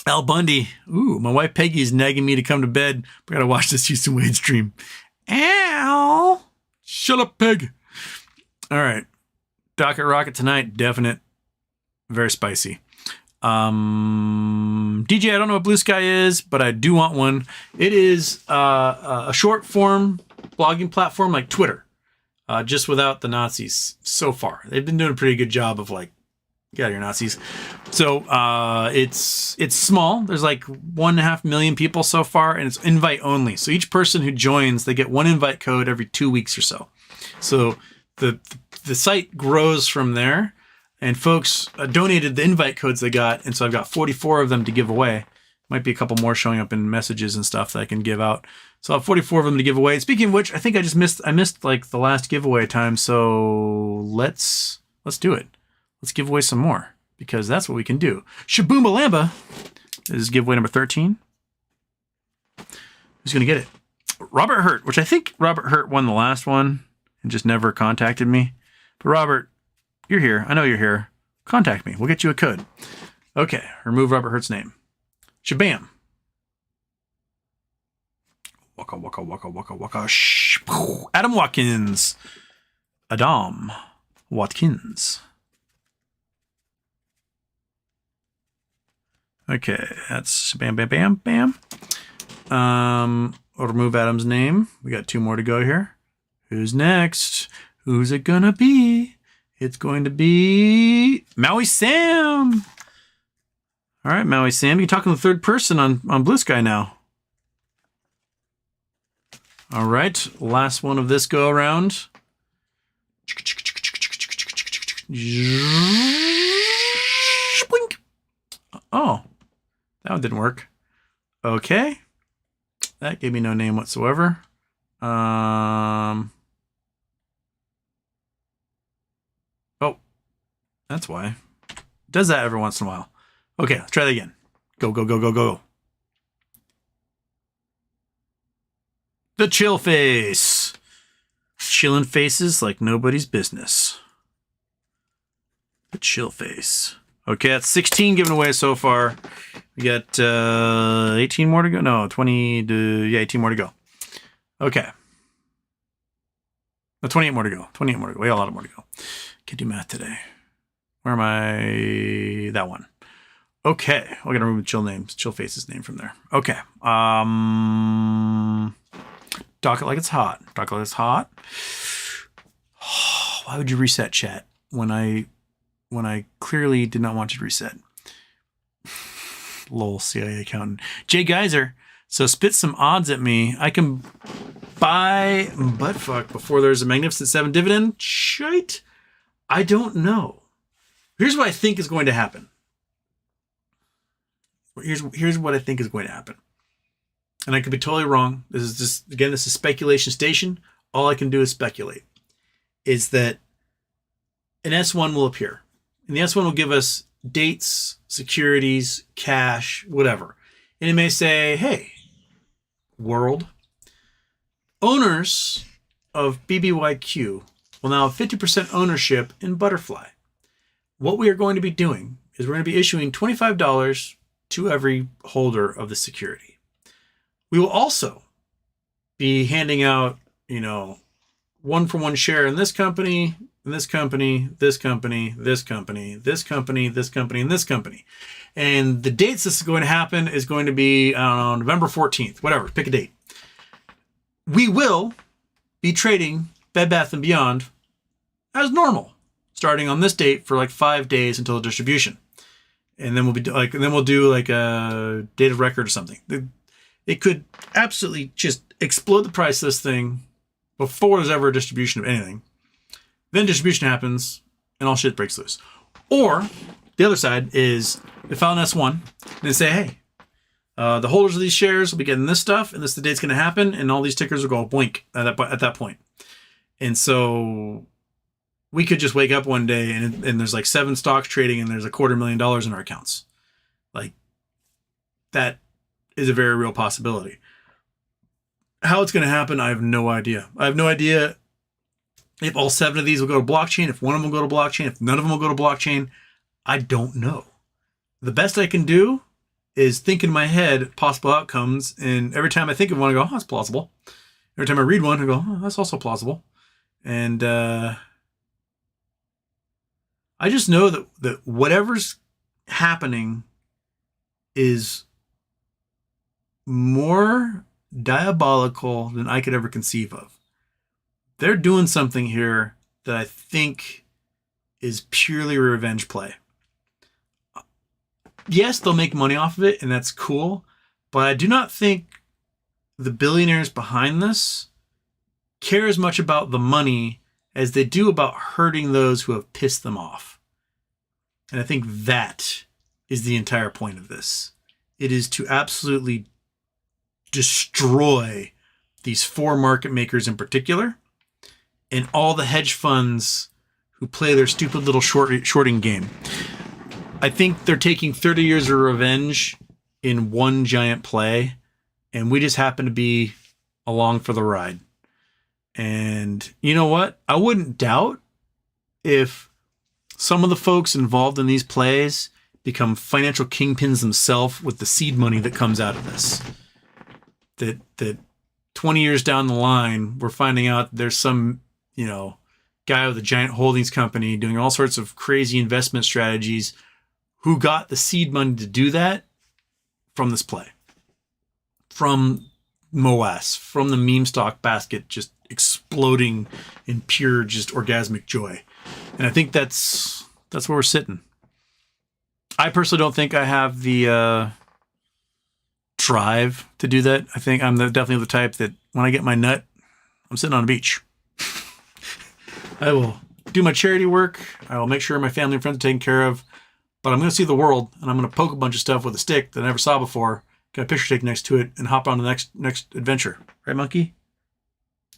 Al Bundy. Ooh, my wife Peggy is nagging me to come to bed. We gotta watch this Houston Wade stream. Al! Shut up, Peg. All right. Docket Rocket tonight, definite. Very spicy. DJ, I don't know what BlueSky is, but I do want one. It is a short form blogging platform like Twitter, just without the Nazis so far. They've been doing a pretty good job of like, get out of here, Nazis. So it's small. There's like 1.5 million people so far, and it's invite only. So each person who joins, they get one invite code every 2 weeks or so. So the site grows from there. And folks donated the invite codes they got, and so I've got 44 of them to give away. Might be a couple more showing up in messages and stuff that I can give out. So I have 44 of them to give away. Speaking of which, I think I missed like the last giveaway time. So let's do it. Let's give away some more because that's what we can do. Shaboomba Lamba is giveaway number 13. Who's gonna get it? Robert Hurt, which I think Robert Hurt won the last one and just never contacted me. But Robert, you're here. I know you're here. Contact me. We'll get you a code. Okay. Remove Robert Hurt's name. Shabam. Waka, waka, waka, waka, waka. Shh. Adam Watkins. Adam Watkins. Okay. That's bam, bam, bam, bam. I'll remove Adam's name. We got 2 more to go here. Who's next? Who's it gonna be? It's going to be Maui Sam. All right, Maui Sam. You're talking to the third person on BlueSky now. All right, last one of this go around. Oh, that one didn't work. Okay. That gave me no name whatsoever. Oh, that's why. It does that every once in a while. Okay, let's try that again. Go, go, go, go, go. The chill face. Chilling faces like nobody's business. The chill face. Okay, that's 16 given away so far. We got 18 more to go. No, 20 to, yeah, 18 more to go. Okay. No, 28 more to go. 28 more to go. We got a lot more to go. Can't do math today. Where am I? That one. Okay. We're going to remove chill face's name from there. Okay. Docket like it's hot. Docket like it's hot. Why would you reset chat when I clearly did not want you to reset? Lol, CIA accountant. Jay Geyser. So spit some odds at me. I can buy buttfuck before there's a Magnificent 7 dividend. Shite. I don't know. Here's what I think is going to happen. Here's what I think is going to happen. And I could be totally wrong. This is just, again, this is speculation station. All I can do is speculate. Is that an S1 will appear. And the S1 will give us dates, securities, cash, whatever. And it may say, hey, world, owners of BBYQ will now have 50% ownership in Butterfly. What we are going to be doing is we're going to be issuing $25 to every holder of the security. We will also be handing out, 1-for-1 share in this company, in this company, this company, this company, this company, this company, and this company. And the dates this is going to happen is going to be, I don't know, November 14th, whatever, pick a date. We will be trading Bed Bath & Beyond as normal, starting on this date for like 5 days until the distribution. And then we'll do like a date of record or something. It could absolutely just explode the price of this thing before there's ever a distribution of anything. Then distribution happens and all shit breaks loose. Or the other side is they file an S1 and they say, hey, the holders of these shares will be getting this stuff and this the date's going to happen and all these tickers will go blink at that point. And so we could just wake up one day and there's like 7 stocks trading and there's $250,000 in our accounts. Like that is a very real possibility. How it's going to happen, I have no idea. I have no idea if all 7 of these will go to blockchain, if one of them will go to blockchain, if none of them will go to blockchain. I don't know. The best I can do is think in my head possible outcomes. And every time I think of one, I go, oh, that's plausible. Every time I read one, I go, oh, that's also plausible. And I just know that whatever's happening is more diabolical than I could ever conceive of. They're doing something here that I think is purely a revenge play. Yes, they'll make money off of it, and that's cool, but I do not think the billionaires behind this care as much about the money as they do about hurting those who have pissed them off. And I think that is the entire point of this. It is to absolutely destroy these 4 market makers in particular and all the hedge funds who play their stupid little shorting game. I think they're taking 30 years of revenge in one giant play, and we just happen to be along for the ride. And you know what? I wouldn't doubt if some of the folks involved in these plays become financial kingpins themselves with the seed money that comes out of this. That 20 years down the line, we're finding out there's some, guy with a giant holdings company doing all sorts of crazy investment strategies who got the seed money to do that from this play. From MOAS, from the meme stock basket just exploding in pure just orgasmic joy. And I think that's where we're sitting. I personally don't think I have the drive to do that. I think I'm definitely the type that when I get my nut, I'm sitting on a beach. I will do my charity work. I will make sure my family and friends are taken care of. But I'm going to see the world, and I'm going to poke a bunch of stuff with a stick that I never saw before, get a picture taken next to it, and hop on the next adventure. Right, Monkey?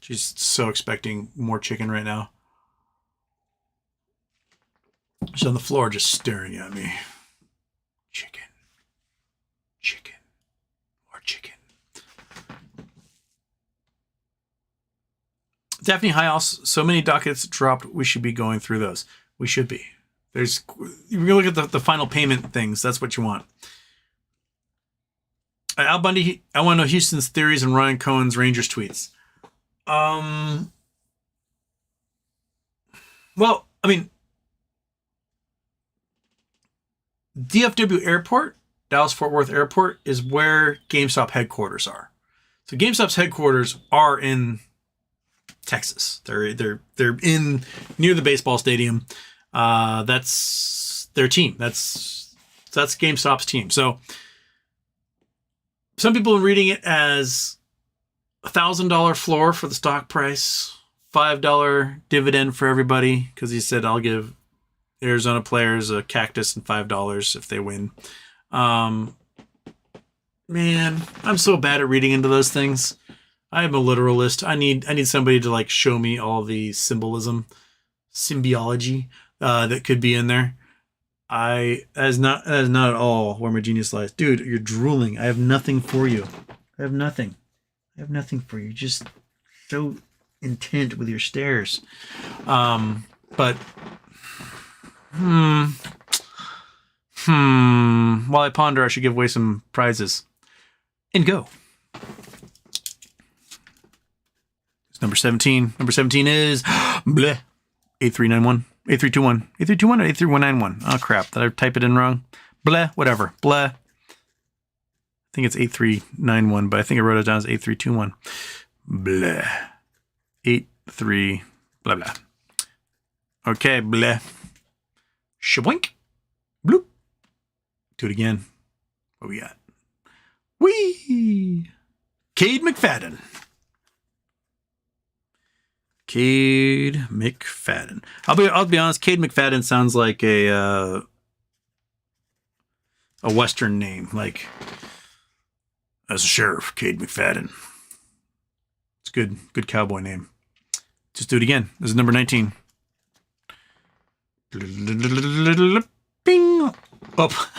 She's so expecting more chicken right now. She's on the floor just staring at me. Chicken. Chicken. More chicken. Daphne Highhouse, so many dockets dropped, we should be going through those. We should be. You're going to look at the final payment things. That's what you want. Al Bundy, I want to know Houston's theories and Ryan Cohen's Rangers tweets. Well, I mean, DFW Airport, Dallas-Fort Worth Airport, is where GameStop headquarters are. So GameStop's headquarters are in Texas. They're in near the baseball stadium. That's their team. That's GameStop's team. So some people are reading it as $1,000 floor for the stock price, $5 dividend for everybody, because he said I'll give Arizona players a cactus and $5 if they win. Man, I'm so bad at reading into those things. I am a literalist. I need somebody to like show me all the symbolism, symbiology that could be in there. That is not at all where my genius lies. Dude, you're drooling. I have nothing for you. I have nothing for you. You're just so intent with your stares. But while I ponder, I should give away some prizes. And go. It's number 17. Number 17 is bleh, 8391. 8321. 8321 or 83191. Oh, crap. Did I type it in wrong? Bleh, whatever. Bleh. I think it's 8391, but I think I wrote it down as 8321. Bleh. 83, blah, blah. Okay, bleh. Shaboink. Bloop. Do it again. What we got? Whee! Cade McFadden. Cade McFadden. I'll be honest. Cade McFadden sounds like a Western name, like as a sheriff, Cade McFadden. It's a good cowboy name. Just do it again. This is number 19. Bing. Oh.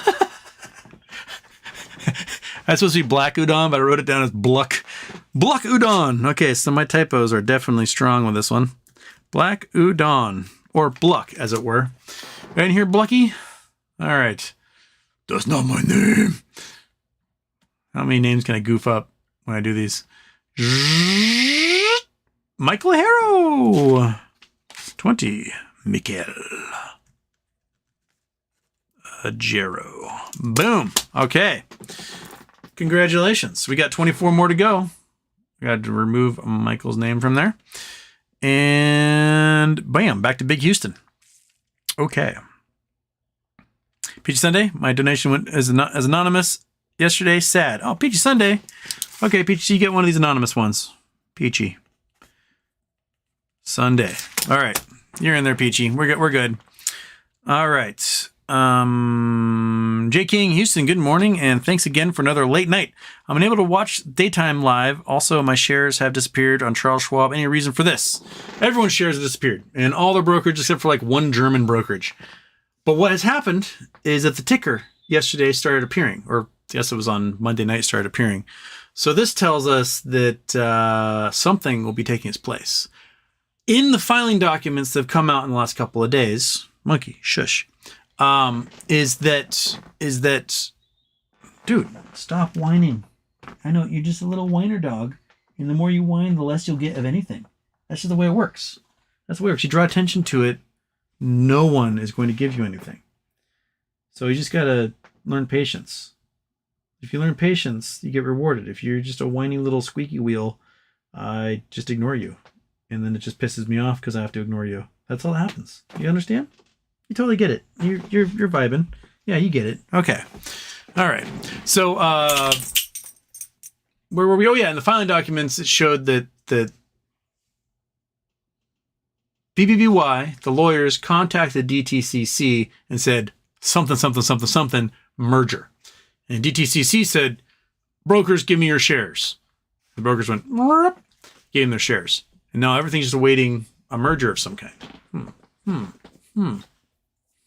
That's supposed to be black udon, but I wrote it down as Bluck udon. Okay, so my typos are definitely strong with this one. Black udon, or Bluck, as it were. Right in here, Blucky? All right. That's not my name. How many names can I goof up when I do these? Michael Harrow. 20. Mikael. Jero. Boom. Okay. Congratulations. We got 24 more to go. We got to remove Michael's name from there. And bam, back to Big Houston. Okay. Peachy Sunday, my donation went as anonymous yesterday. Sad. Oh, Peachy Sunday. Okay, Peachy, you get one of these anonymous ones. Peachy. Sunday. All right. You're in there, Peachy. We're good. All right. J. King, Houston, good morning, and thanks again for another late night. I'm unable to watch daytime live. Also, my shares have disappeared on Charles Schwab. Any reason for this? Everyone's shares have disappeared, and all the brokerage except for like one German brokerage. But what has happened is that the ticker yesterday started appearing, or yes, it was on Monday night started appearing. So this tells us that something will be taking its place. In the filing documents that have come out in the last couple of days, monkey, shush. Is that, dude, stop whining. I know you're just a little whiner dog, and the more you whine, the less you'll get of anything. That's just the way it works. That's the way it works. You draw attention to it, no one is going to give you anything. So you just gotta learn patience. If you learn patience, you get rewarded. If you're just a whiny little squeaky wheel, I just ignore you, and then it just pisses me off because I have to ignore you. That's all that happens. You understand? You totally get it. You're vibing. Yeah, you get it. Okay. All right. So where were we? Oh yeah, in the filing documents, it showed that BBBY, the lawyers, contacted DTCC and said something merger, and DTCC said, brokers, give me your shares. The brokers went, gave them their shares, and now everything's just awaiting a merger of some kind.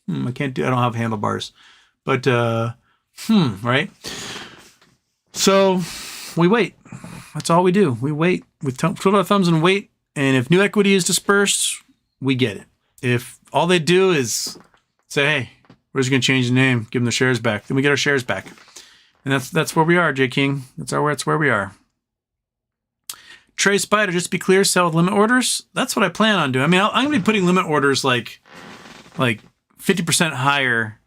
I can't do. I don't have handlebars, but right. So we wait. That's all we do. We wait. We twiddle our thumbs and wait. And if new equity is dispersed, we get it. If all they do is say, "Hey, we're just going to change the name, give them the shares back," then we get our shares back. And that's where we are, J King. That's where we are. Trey Spider, just to be clear, sell with limit orders. That's what I plan on doing. I mean, I'm going to be putting limit orders like 50% higher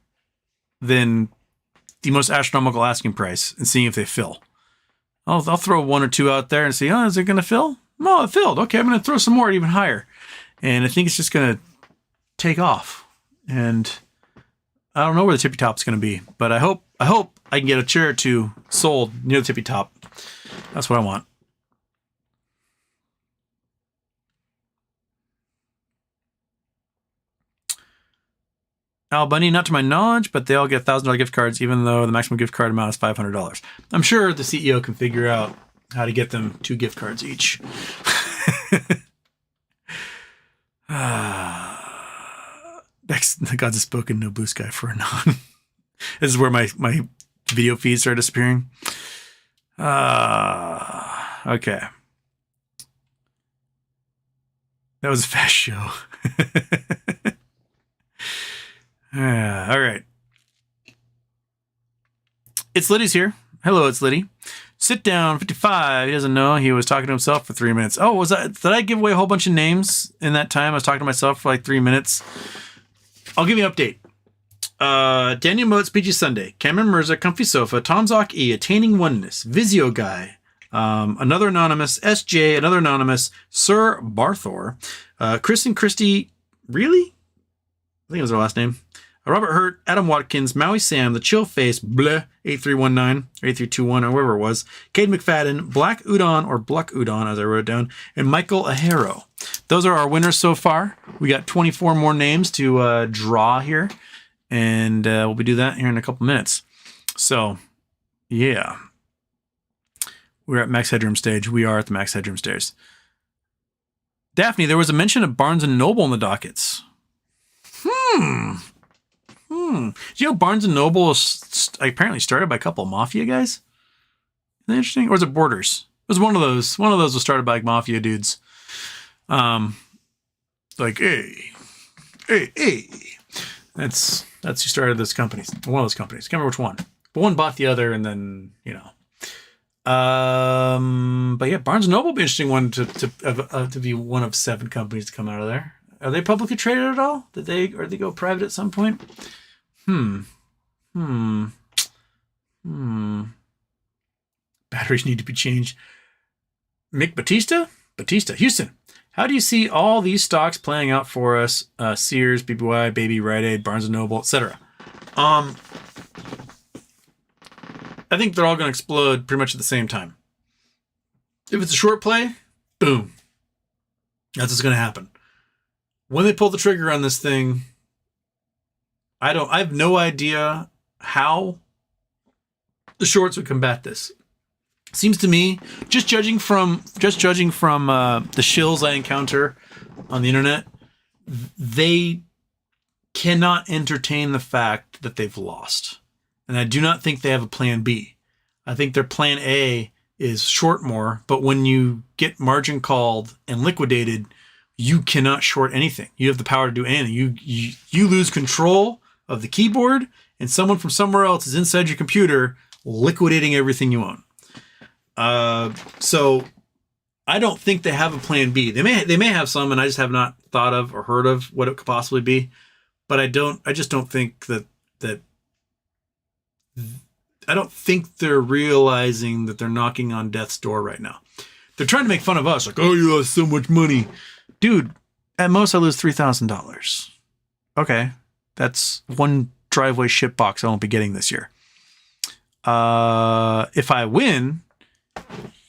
than the most astronomical asking price and seeing if they fill. I'll throw one or two out there and see, is it going to fill? No, it filled. Okay, I'm going to throw some more even higher. And I think it's just going to take off. And I don't know where the tippy top is going to be, but I hope I can get a chair or two sold near the tippy top. That's what I want. Al Bunny, not to my knowledge, but they all get $1,000 gift cards, even though the maximum gift card amount is $500. I'm sure the CEO can figure out how to get them 2 gift cards each. The gods have spoken, no blue sky for Anon. This is where my video feeds start disappearing. Okay. That was a fast show. All right. It's Liddy's here. Hello, it's Liddy. Sit down, 55. He doesn't know. He was talking to himself for 3 minutes. Oh, did I give away a whole bunch of names in that time? I was talking to myself for like 3 minutes. I'll give you an update. Daniel Motes, PG Sunday, Cameron Mirza, Comfy Sofa, Tom Zock E, Attaining Oneness, Vizio Guy, another anonymous, SJ, another anonymous, Sir Barthor, Chris and Christy, really? I think it was their last name. Robert Hurt, Adam Watkins, Maui Sam, The Chill Face, Bleh, 8319, 8321, or whatever it was, Cade McFadden, Black Udon, or Bluck Udon, as I wrote it down, and Michael Ahero. Those are our winners so far. We got 24 more names to draw here, and we'll be doing that here in a couple minutes. So, yeah. We're at Max Headroom stage. We are at the Max Headroom stairs. Daphne, there was a mention of Barnes & Noble in the dockets. Do you know Barnes & Noble is apparently started by a couple of mafia guys? Isn't that interesting? Or is it Borders? It was one of those. One of those was started by like mafia dudes. Like, hey. That's who started this company. One of those companies. Can't remember which one. But one bought the other, and then, you know. But yeah, Barnes & Noble would be an interesting one to be one of 7 companies to come out of there. Are they publicly traded at all? Or did they go private at some point? Batteries need to be changed. Mick Batista, Houston. How do you see all these stocks playing out for us? Sears, BBY, Baby, Rite Aid, Barnes & Noble, etc. I think they're all going to explode pretty much at the same time. If it's a short play, boom. That's what's going to happen. When they pull the trigger on this thing, I have no idea how the shorts would combat this. Seems to me, just judging from the shills I encounter on the internet, they cannot entertain the fact that they've lost. And I do not think they have a plan B. I think their plan A is short more, but when you get margin called and liquidated, you cannot short anything. You have the power to do anything. You lose control of the keyboard, and someone from somewhere else is inside your computer liquidating everything you own. So I don't think they have a plan B. They may have some, and I just have not thought of or heard of what it could possibly be. But I just don't think that I don't think they're realizing that they're knocking on death's door right now. They're trying to make fun of us, like, oh, you lost so much money. Dude, at most I lose $3,000. Okay, that's one driveway ship box I won't be getting this year. If I win,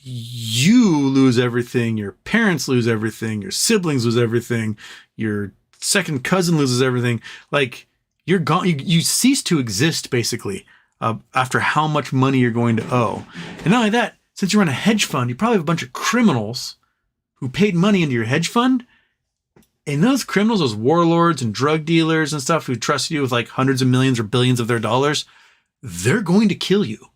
you lose everything, your parents lose everything, your siblings lose everything, your second cousin loses everything. Like, you're gone. You cease to exist, basically, after how much money you're going to owe. And not only that, since you run a hedge fund, you probably have a bunch of criminals who paid money into your hedge fund. And those criminals, those warlords and drug dealers and stuff who trusted you with like hundreds of millions or billions of their dollars, they're going to kill you.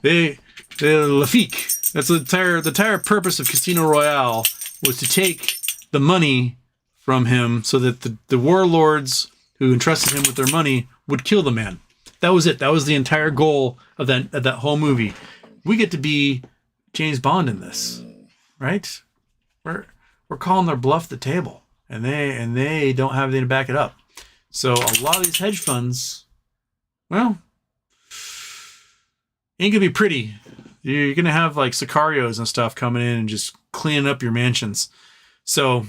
The Lafique. That's the entire purpose of Casino Royale, was to take the money from him so that the warlords who entrusted him with their money would kill the man. That was it. That was the entire goal of that whole movie. We get to be James Bond in this, right? We're calling their bluff at the table, and they don't have anything to back it up. So a lot of these hedge funds, well, ain't gonna be pretty. You're gonna have like sicarios and stuff coming in and just cleaning up your mansions. So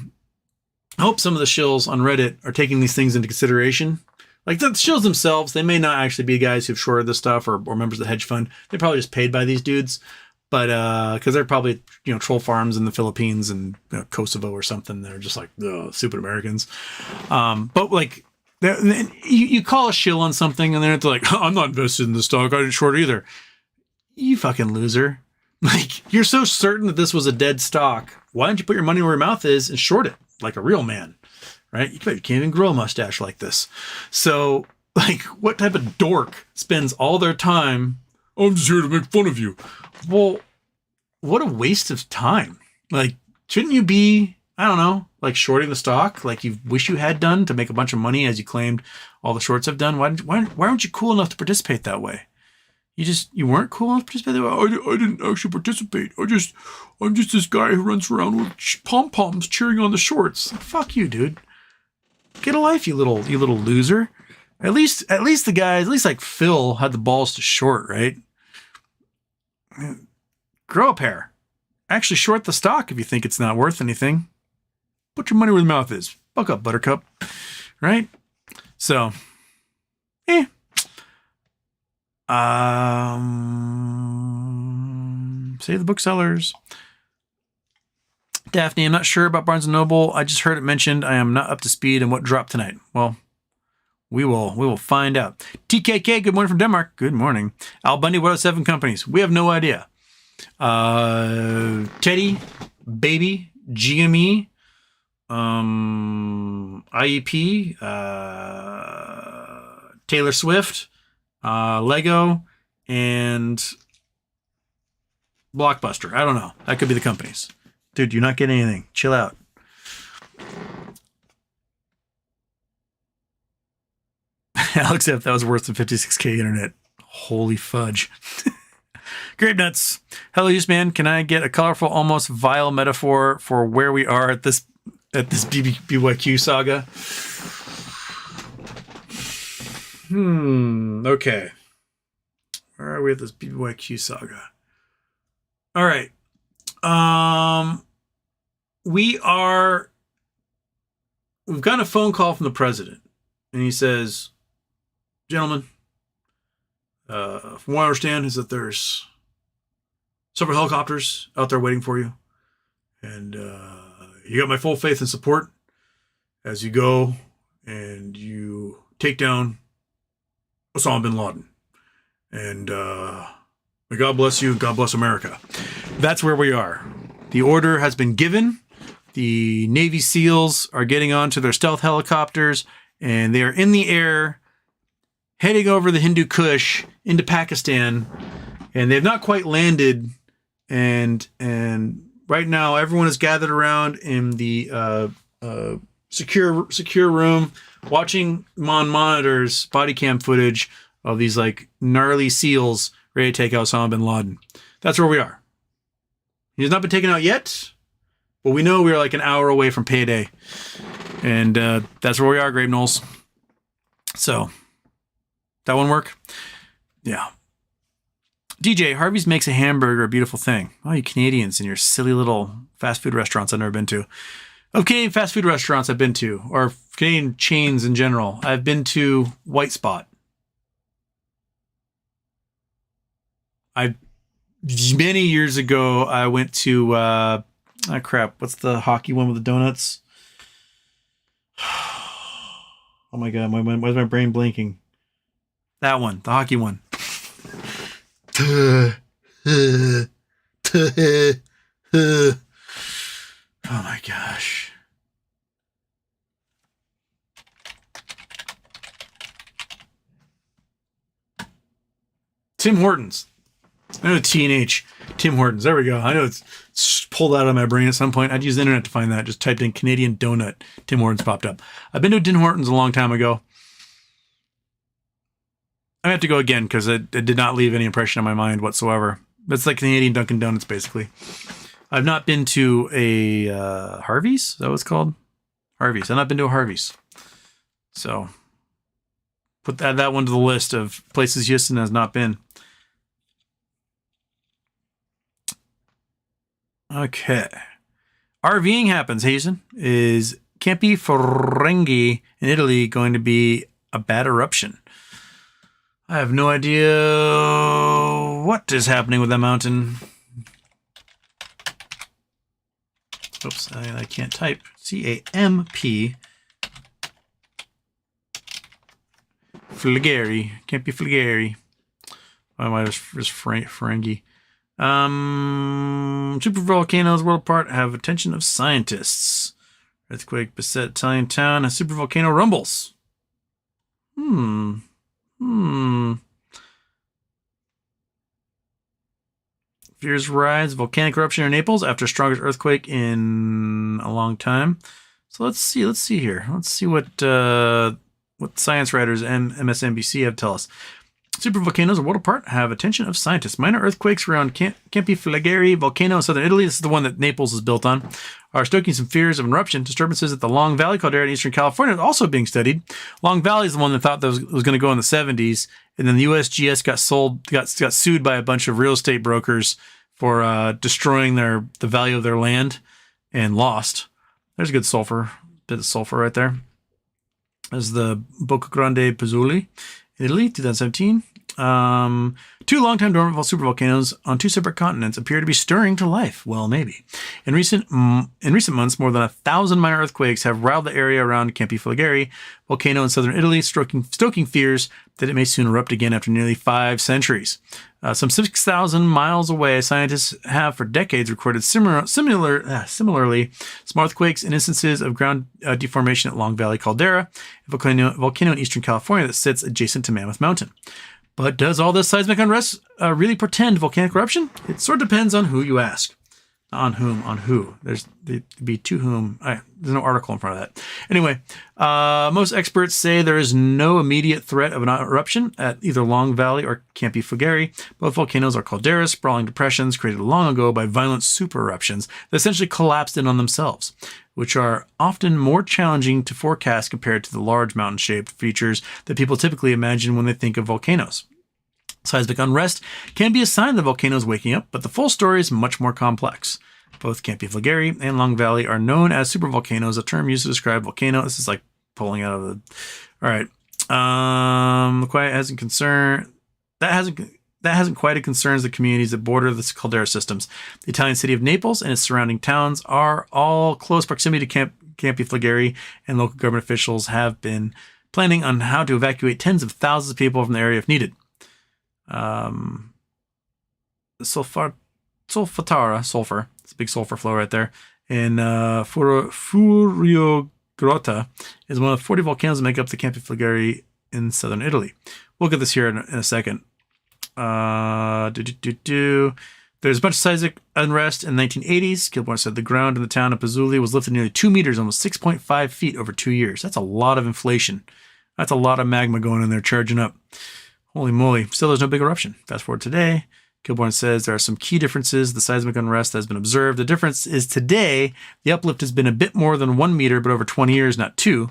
I hope some of the shills on Reddit are taking these things into consideration. Like the shills themselves, they may not actually be guys who've shorted this stuff or members of the hedge fund. They're probably just paid by these dudes. But because they're probably, troll farms in the Philippines and Kosovo or something. They're just like stupid Americans. But like, you call a shill on something and then it's like, I'm not invested in this stock. I didn't short either. You fucking loser. Like, you're so certain that this was a dead stock. Why don't you put your money where your mouth is and short it like a real man, right? You can't even grow a mustache like this. So, like, what type of dork spends all their time, I'm just here to make fun of you? Well, what a waste of time. Like, shouldn't you be, I don't know, like shorting the stock like you wish you had done to make a bunch of money as you claimed all the shorts have done? Why aren't you cool enough to participate that way? You weren't cool enough to participate that way? I didn't actually participate. I'm just this guy who runs around with pom-poms cheering on the shorts. Fuck you, dude. Get a life, you little loser. At least the guys, at least like Phil had the balls to short, right? Grow a pair. Actually short the stock if you think it's not worth anything. Put your money where the mouth is. Buck up, Buttercup. Right? So, save the booksellers. Daphne, I'm not sure about Barnes & Noble. I just heard it mentioned. I am not up to speed on what dropped tonight. Well, we will find out. TKK, good morning from Denmark. Good morning. Al Bundy, what are 7 companies? We have no idea. Teddy, Baby, GME, IEP, Taylor Swift, Lego, and Blockbuster. I don't know. That could be the companies. Dude, you're not getting anything. Chill out. Alex F., that was worse than 56K internet. Holy fudge. Grape Nuts. Hello, Use Man. Can I get a colorful, almost vile metaphor for where we are at this BBBYQ saga? Okay. Where are we at this BBYQ saga? All right. We've gotten a phone call from the president, and he says, gentlemen, from what I understand is that there's several helicopters out there waiting for you, and you got my full faith and support as you go and you take down Osama bin Laden. And may God bless you and God bless America. That's where we are. The order has been given. The Navy SEALs are getting onto their stealth helicopters, and they are in the air heading over the Hindu Kush into Pakistan, and they have not quite landed. And right now, everyone is gathered around in the secure room, watching on monitors body cam footage of these like gnarly SEALs ready to take out Osama bin Laden. That's where we are. He has not been taken out yet, but we know we are like an hour away from payday, and that's where we are, Grave Knolls. So, that one work? Yeah. DJ, Harvey's makes a hamburger a beautiful thing. Oh, you Canadians and your silly little fast food restaurants I've never been to. Of Canadian fast food restaurants I've been to, or Canadian chains in general, I've been to White Spot. many years ago, I went to, crap, what's the hockey one with the donuts? Oh my God, why is my brain blinking? That one, the hockey one. Oh my gosh. Tim Hortons. I know TNH. Tim Hortons. There we go. I know it's pulled out of my brain at some point. I'd use the internet to find that. Just typed in Canadian donut. Tim Hortons popped up. I've been to Tim Hortons a long time ago. I have to go again because it did not leave any impression on my mind whatsoever. It's like Canadian Dunkin' Donuts, basically. I've not been to a Harvey's. Is that what it's called? Harvey's. I've not been to a Harvey's. So add that one to the list of places Houston has not been. Okay. RVing happens, Hazen. Is Campi Ferenghi in Italy going to be a bad eruption? I have no idea what is happening with that mountain. Oops, I can't type. C-A-M-P. Fligari. Campi Fligari. Why am I just Ferengi? Supervolcanoes world apart have attention of scientists. Earthquake beset Italian town. A supervolcano rumbles. Fears rise. Volcanic eruption in Naples after strongest earthquake in a long time. So let's see here. Let's see what science writers and MSNBC have to tell us. Supervolcanoes, a world apart, have attention of scientists. Minor earthquakes around Campi Flegrei volcano in southern Italy, this is the one that Naples is built on, are stoking some fears of an eruption. Disturbances at the Long Valley caldera in eastern California are also being studied. Long Valley is the one that thought that was going to go in the 70s, and then the USGS got sued by a bunch of real estate brokers for destroying the value of their land and lost. There's a good bit of sulfur right there. There's the Bocca Grande Pezzoli. Italy, 2017. Two long-time dormant supervolcanoes on two separate continents appear to be stirring to life. Well, maybe. In recent months, more than 1,000 minor earthquakes have riled the area around Campi Flegrei volcano in southern Italy, stoking fears that it may soon erupt again after nearly 5 centuries. Some 6,000 miles away, scientists have for decades recorded similarly small earthquakes and instances of ground deformation at Long Valley Caldera, a volcano in eastern California that sits adjacent to Mammoth Mountain. But does all this seismic unrest really portend volcanic eruption? It sort of depends on who you ask. On whom, on who. There'd be to whom. There's no article in front of that. Anyway, most experts say there is no immediate threat of an eruption at either Long Valley or Campi Flegrei. Both volcanoes are calderas, sprawling depressions created long ago by violent super eruptions that essentially collapsed in on themselves, which are often more challenging to forecast compared to the large mountain-shaped features that people typically imagine when they think of volcanoes. Seismic unrest can be a sign that volcanoes waking up, but the full story is much more complex. Both Campi Flegrei and Long Valley are known as supervolcanoes, a term used to describe volcano. This is like pulling out of the... All right. The quiet hasn't concerned... That hasn't quieted concerns the communities that border the caldera systems. The Italian city of Naples and its surrounding towns are all close proximity to Campi Flegrei, and local government officials have been planning on how to evacuate tens of thousands of people from the area if needed. Sulfur, it's a big sulfur flow right there, and Furiogrota is one of 40 volcanoes that make up the Campi Flegrei in southern Italy. We'll get this here in a second. There's a bunch of seismic unrest in the 1980s. Kilborn said the ground in the town of Pezzoli was lifted nearly 2 meters, almost 6.5 feet over 2 years. That's a lot of inflation. That's a lot of magma going in there, charging up. Holy moly. Still, there's no big eruption. Fast forward today. Kilborn says there are some key differences. The seismic unrest has been observed. The difference is today, the uplift has been a bit more than 1 meter, but over 20 years, not 2.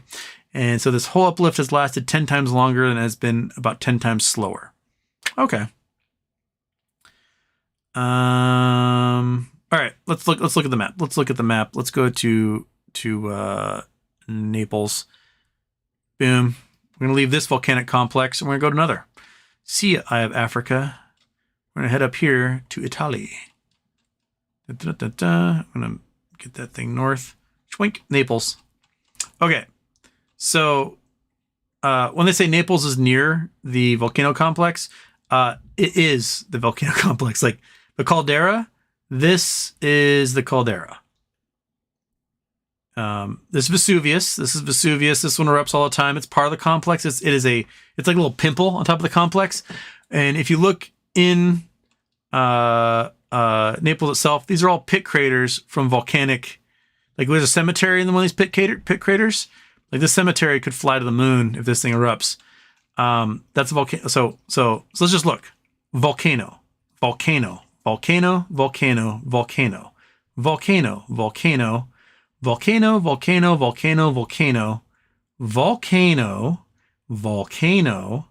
And so this whole uplift has lasted 10 times longer and has been about 10 times slower. Okay. All right. Let's look at the map. Let's go to Naples. Boom. We're going to leave this volcanic complex and we're going to go to another. Sea Eye of Africa. We're going to head up here to Italy. I'm going to get that thing north. Schwink, Naples. Okay. So when they say Naples is near the volcano complex, it is the volcano complex. Like the caldera, this is the caldera. This is Vesuvius. This is Vesuvius. This one erupts all the time. It's part of the complex. It's like a little pimple on top of the complex. And if you look in Naples itself, these are all pit craters from volcanic. Like there's a cemetery in one of these pit craters. Like this cemetery could fly to the moon if this thing erupts. That's a volcano. So let's just look. Volcano, volcano, volcano, volcano, volcano, volcano, volcano, volcano, volcano, volcano, volcano, volcano, volcano.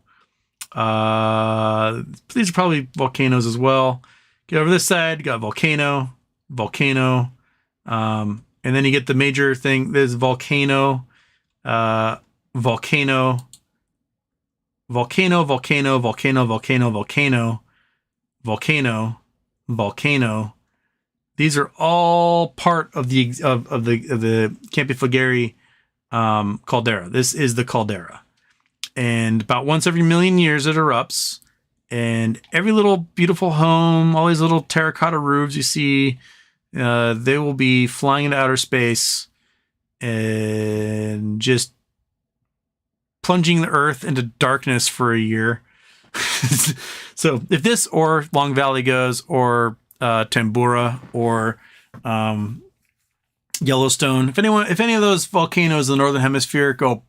These are probably volcanoes as well. Get over this side, you got volcano, volcano, and then you get the major thing. There's volcano, volcano, volcano, volcano, volcano, volcano, volcano, volcano, volcano. These are all part of the Campi Flegrei caldera. This is the caldera, and about once every million years it erupts, and every little beautiful home, all these little terracotta roofs you see, they will be flying into outer space and just plunging the Earth into darkness for a year. So if this or Long Valley goes, or Tambora, or Yellowstone, if any of those volcanoes in the northern hemisphere go,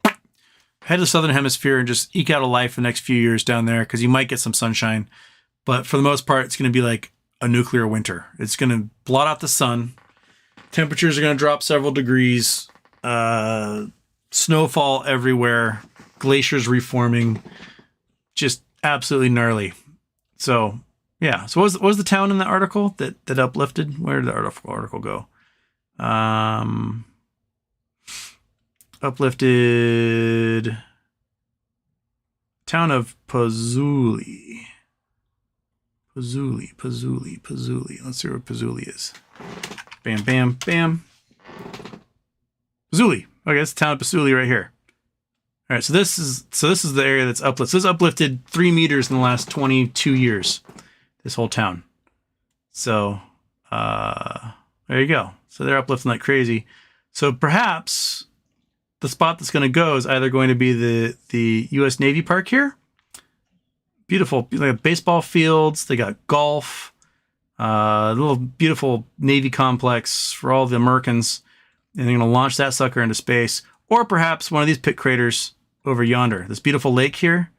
head to the southern hemisphere and just eke out a life for the next few years down there, because you might get some sunshine. But for the most part, it's going to be like a nuclear winter. It's going to blot out the sun. Temperatures are going to drop several degrees. Snowfall everywhere. Glaciers reforming. Just absolutely gnarly. So, yeah. So what was the town in the article that uplifted? Where did the article go? Uplifted town of Pazzuli. Pazzuli. Let's see where Pazzuli is. Bam, bam, bam. Pazzuli. Okay, it's the town of Pazzuli right here. All right, so this is the area that's uplifted. So this uplifted 3 meters in the last 22 years. This whole town. So there you go. So they're uplifting like crazy. So perhaps the spot that's going to go is either going to be the U.S. Navy Park here. Beautiful, like baseball fields. They got golf. Little beautiful Navy complex for all the Americans. And they're going to launch that sucker into space. Or perhaps one of these pit craters over yonder. This beautiful lake here.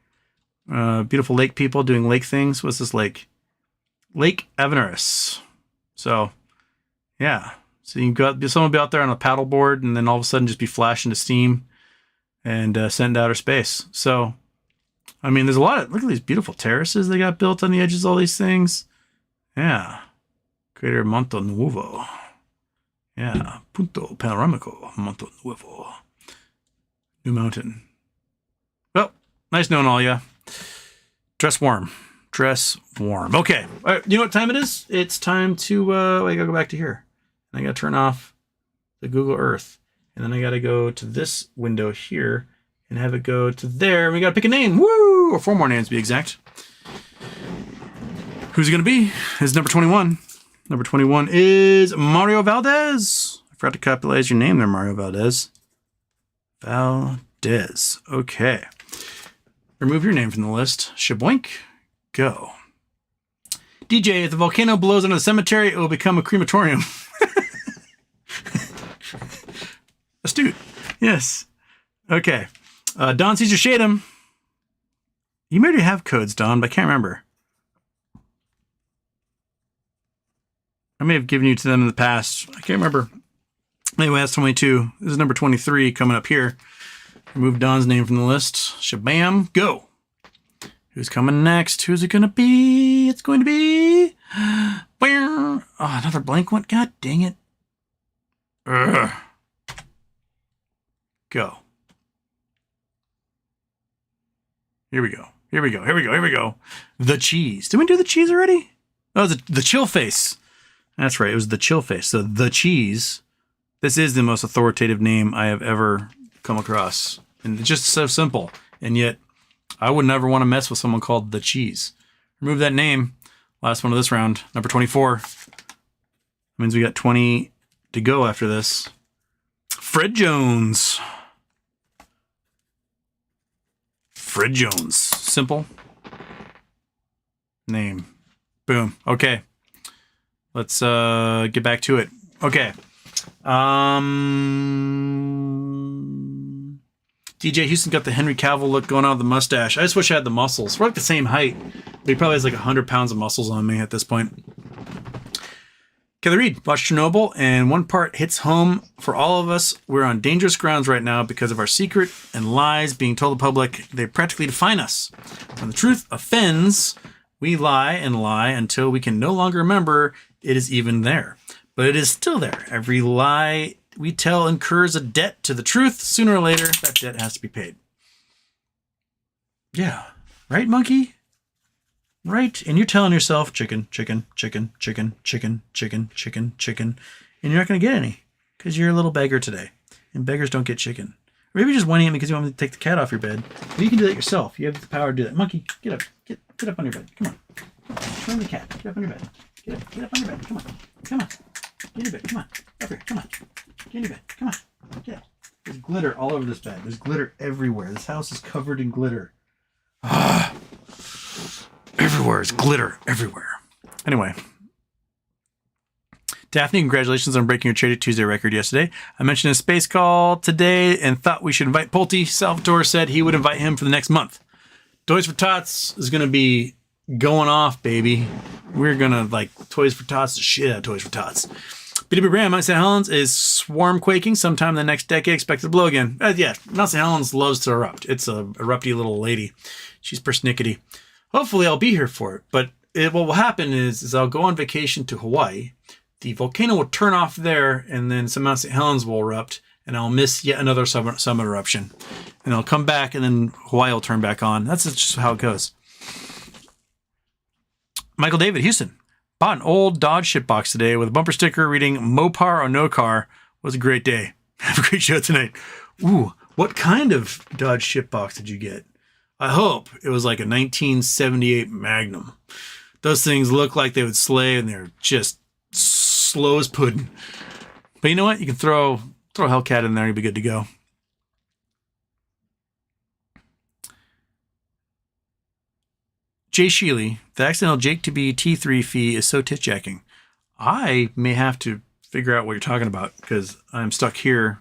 Beautiful lake people doing lake things. What's this lake? Lake Evaneris. So, yeah. So you can go, someone will be out there on a paddleboard and then all of a sudden just be flashed into steam and sent to outer space. So, I mean, there's a lot of, look at these beautiful terraces they got built on the edges of all these things. Yeah. Crater Monte Nuovo. Yeah. Punto Panoramico Monte Nuovo. New mountain. Well, nice knowing all ya. Dress warm. Dress warm. Okay. All right, you know what time it is? It's time to, I gotta go back to here. I gotta turn off the Google Earth. And then I gotta go to this window here and have it go to there. We gotta pick a name. Woo! Or 4 more names to be exact. Who's it gonna be? It's number 21. Number 21 is Mario Valdez. I forgot to capitalize your name there, Mario Valdez. Valdez. Okay. Remove your name from the list. Shaboink. Go. DJ, if the volcano blows into the cemetery, it will become a crematorium. Astute. Yes. Okay. Don Caesar Shadem. You may already have codes, Don, but I can't remember. I may have given you to them in the past. I can't remember. Anyway, that's 22. This is number 23 coming up here. Remove Don's name from the list. Shabam. Go. Who's coming next? Who's it going to be? It's going to be... Oh, another blank one? God dang it. Ugh. Go. Here we go. Here we go. The cheese. Did we do the cheese already? Oh, the chill face. That's right. It was the chill face. So the cheese. This is the most authoritative name I have ever come across. And it's just so simple. And yet, I would never want to mess with someone called the cheese. Remove that name. Last one of this round. Number 24. Means we got 20 to go after this. Fred Jones. Fred Jones. Simple. Name. Boom. Okay. Let's get back to it. Okay. DJ Houston got the Henry Cavill look going on with the mustache. I just wish I had the muscles. We're like the same height, but he probably has like 100 pounds of muscles on me at this point. Kelly Reed watched Chernobyl, and one part hits home for all of us. We're on dangerous grounds right now because of our secret and lies being told the public. They practically define us. When the truth offends, we lie and lie until we can no longer remember it is even there. But it is still there. Every lie we tell incurs a debt to the truth. Sooner or later, that debt has to be paid. Yeah. Right, monkey? Right? And you're telling yourself chicken, chicken, chicken, chicken, chicken, chicken, chicken, chicken. And you're not going to get any because you're a little beggar today. And beggars don't get chicken. Or maybe you're just whining at me because you want me to take the cat off your bed. But you can do that yourself. You have the power to do that. Monkey, get up. Get up on your bed. Come on. Show me the cat. Get up on your bed. Get up on your bed. Come on. Come on. Get in your bed. Come on. Up here. Come on. Get in your bed. Come on. Get up. There's glitter all over this bed. There's glitter everywhere. This house is covered in glitter. Everywhere is glitter. Everywhere. Anyway. Daphne, congratulations on breaking your Traded Tuesday record yesterday. I mentioned a space call today and thought we should invite Pulte. Salvatore said he would invite him for the next month. Toys for Tots is going to be going off, baby. We're going to like Toys for Tots, the shit out of Toys for Tots. BBBY Brand, Mount St. Helens is swarm quaking sometime in the next decade, expected to blow again. Yeah, Mount St. Helens loves to erupt. It's a erupty little lady. She's persnickety. Hopefully I'll be here for it. But what will happen is I'll go on vacation to Hawaii. The volcano will turn off there, and then some Mount St. Helens will erupt, and I'll miss yet another summer eruption. And I'll come back, and then Hawaii will turn back on. That's just how it goes. Michael David, Houston. Bought an old Dodge shitbox today with a bumper sticker reading Mopar or no car. Was a great day. Have a great show tonight. Ooh, what kind of Dodge shitbox did you get? I hope it was like a 1978 Magnum. Those things look like they would slay, and they're just slow as pudding. But you know what? You can throw a Hellcat in there, you'll be good to go. Jay Sheely, the accidental Jake to be T3 fee is so tit-jacking. I may have to figure out what you're talking about because I'm stuck here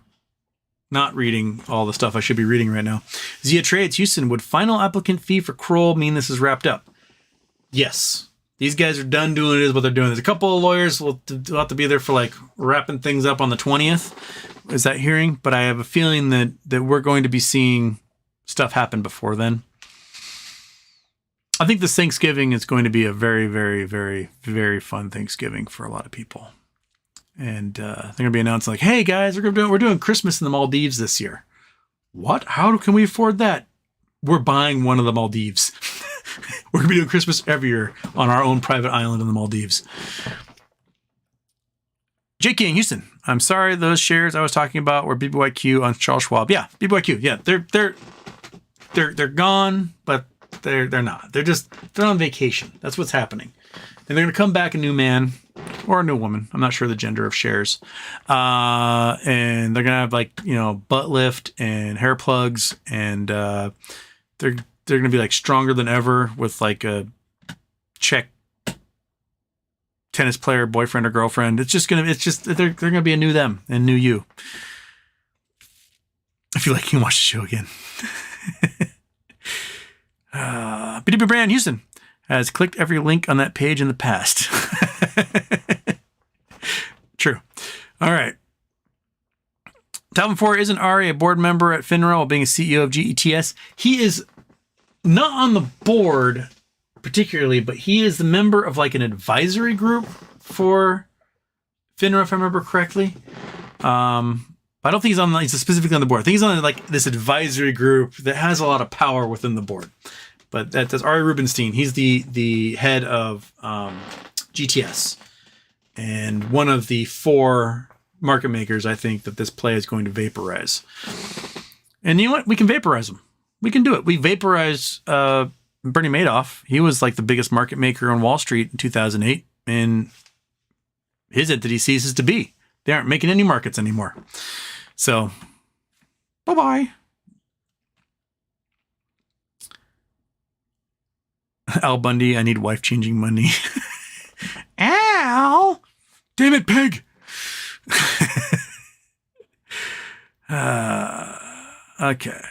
not reading all the stuff I should be reading right now. Zia Trades, Houston, would final applicant fee for Kroll mean this is wrapped up? Yes. These guys are done doing it is what they're doing. There's a couple of lawyers will have to be there for like wrapping things up on the 20th. Is that hearing? But I have a feeling that we're going to be seeing stuff happen before then. I think this Thanksgiving is going to be a very, very, very, very fun Thanksgiving for a lot of people. And they're going to be announcing like, hey guys, we're doing Christmas in the Maldives this year. What? How can we afford that? We're buying one of the Maldives. We're going to be doing Christmas every year on our own private island in the Maldives. J. King, Houston. I'm sorry those shares I was talking about were BBYQ on Charles Schwab. Yeah, BBYQ. Yeah, they're gone, but they're not. They're on vacation. That's what's happening. And they're going to come back a new man or a new woman. I'm not sure the gender of shares. And they're going to have like, butt lift and hair plugs. And they're going to be like stronger than ever with like a Czech tennis player, boyfriend or girlfriend. They're going to be a new them and new you. If you like, you can watch the show again. BBBY Brand Houston has clicked every link on that page in the past. True. All right. Talvin 4 isn't Ari a board member at FINRA while being a CEO of GETS? He is not on the board particularly, but he is the member of like an advisory group for FINRA, if I remember correctly. I don't think he's specifically on the board. I think he's on like this advisory group that has a lot of power within the board. But that's Ari Rubenstein. He's the head of GTS and one of the 4 market makers. I think that this play is going to vaporize. And you know what? We can vaporize them. We can do it. We vaporized Bernie Madoff. He was like the biggest market maker on Wall Street in 2008, and his entity ceases to be. They aren't making any markets anymore. So, bye-bye. Al Bundy, I need wife-changing money. Al! Damn it, Peg! Okay.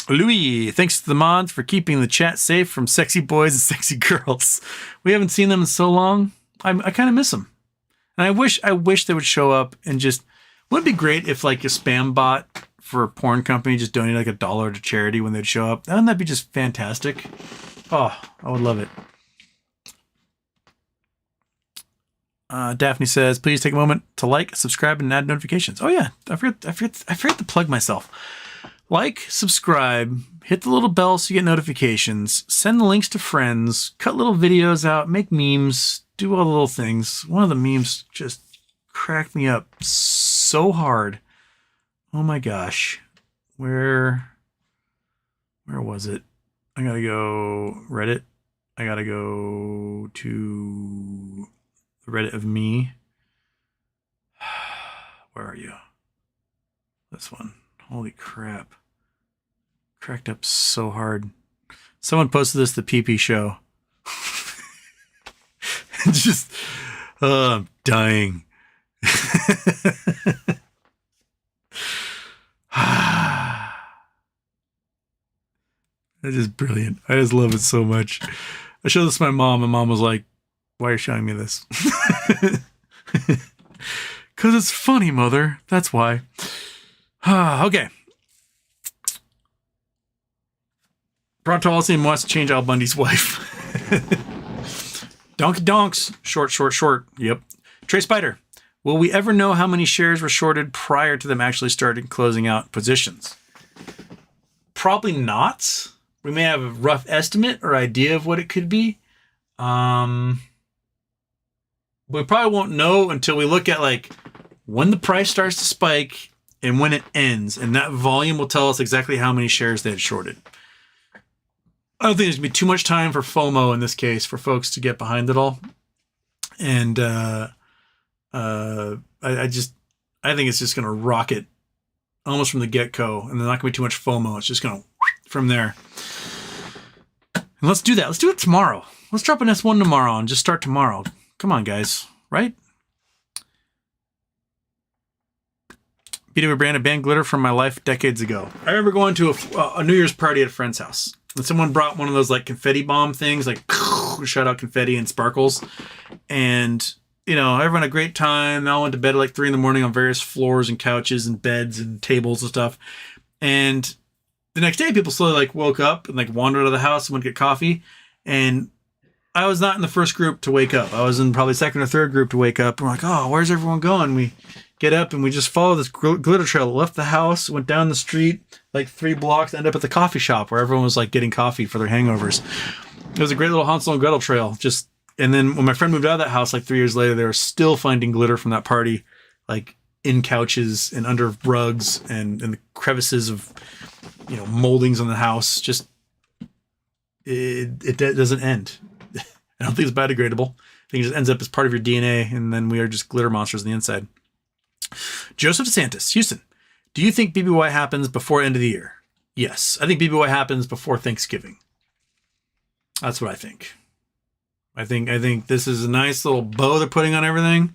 Louis, thanks to the mods for keeping the chat safe from sexy boys and sexy girls. We haven't seen them in so long. I kind of miss them. And I wish they would show up and just... Wouldn't it be great if like a spam bot for a porn company just donated like $1 to charity when they'd show up? Wouldn't that be just fantastic? Oh, I would love it. Daphne says, please take a moment to like, subscribe, and add notifications. Oh yeah, I forgot to plug myself. Like, subscribe, hit the little bell so you get notifications, send the links to friends, cut little videos out, make memes, do all the little things. One of the memes just cracked me up so hard. Oh my gosh. Where was it? I gotta go Reddit. I gotta go to the Reddit of me. Where are you? This one. Holy crap. Cracked up so hard. Someone posted this, the PP show. Just, I'm dying. That is brilliant. I just love it so much. I showed this to my mom, and mom was like, why are you showing me this? Because it's funny, mother. That's why. Okay. Brontolisi wants to change Al Bundy's wife. Donkey donks. Short. Yep. Trey Spider. Will we ever know how many shares were shorted prior to them actually starting closing out positions? Probably not. We may have a rough estimate or idea of what it could be. We probably won't know until we look at like when the price starts to spike and when it ends. And that volume will tell us exactly how many shares they had shorted. I don't think there's going to be too much time for FOMO in this case for folks to get behind it all. And I think it's just going to rocket almost from the get-go. And there's not going to be too much FOMO. It's just going to from there. And let's do that. Let's do it tomorrow. Let's drop an S1 tomorrow and just start tomorrow. Come on, guys. Right? BBBY brand banned glitter from my life decades ago. I remember going to a New Year's party at a friend's house. And someone brought one of those like confetti bomb things, like shout out confetti and sparkles. And, you know, everyone had a great time. They all went to bed at like 3 a.m. on various floors and couches and beds and tables and stuff. And the next day, people slowly like woke up and like wandered out of the house and went to get coffee. And I was not in the first group to wake up. I was in probably second or third group to wake up. And we're like, oh, where's everyone going? We get up and we just follow this glitter trail. Left the house, went down the street, like 3 blocks, ended up at the coffee shop where everyone was like getting coffee for their hangovers. It was a great little Hansel and Gretel trail. And then when my friend moved out of that house like 3 years later, they were still finding glitter from that party, like in couches and under rugs and in the crevices of, you know, moldings on the house. Just it doesn't end. I don't think it's biodegradable. I think it just ends up as part of your DNA, and then we are just glitter monsters on the inside. Joseph DeSantis, Houston. Do you think BBBY happens before end of the year? Yes. I think BBBY happens before Thanksgiving. That's what I think. I think this is a nice little bow they're putting on everything,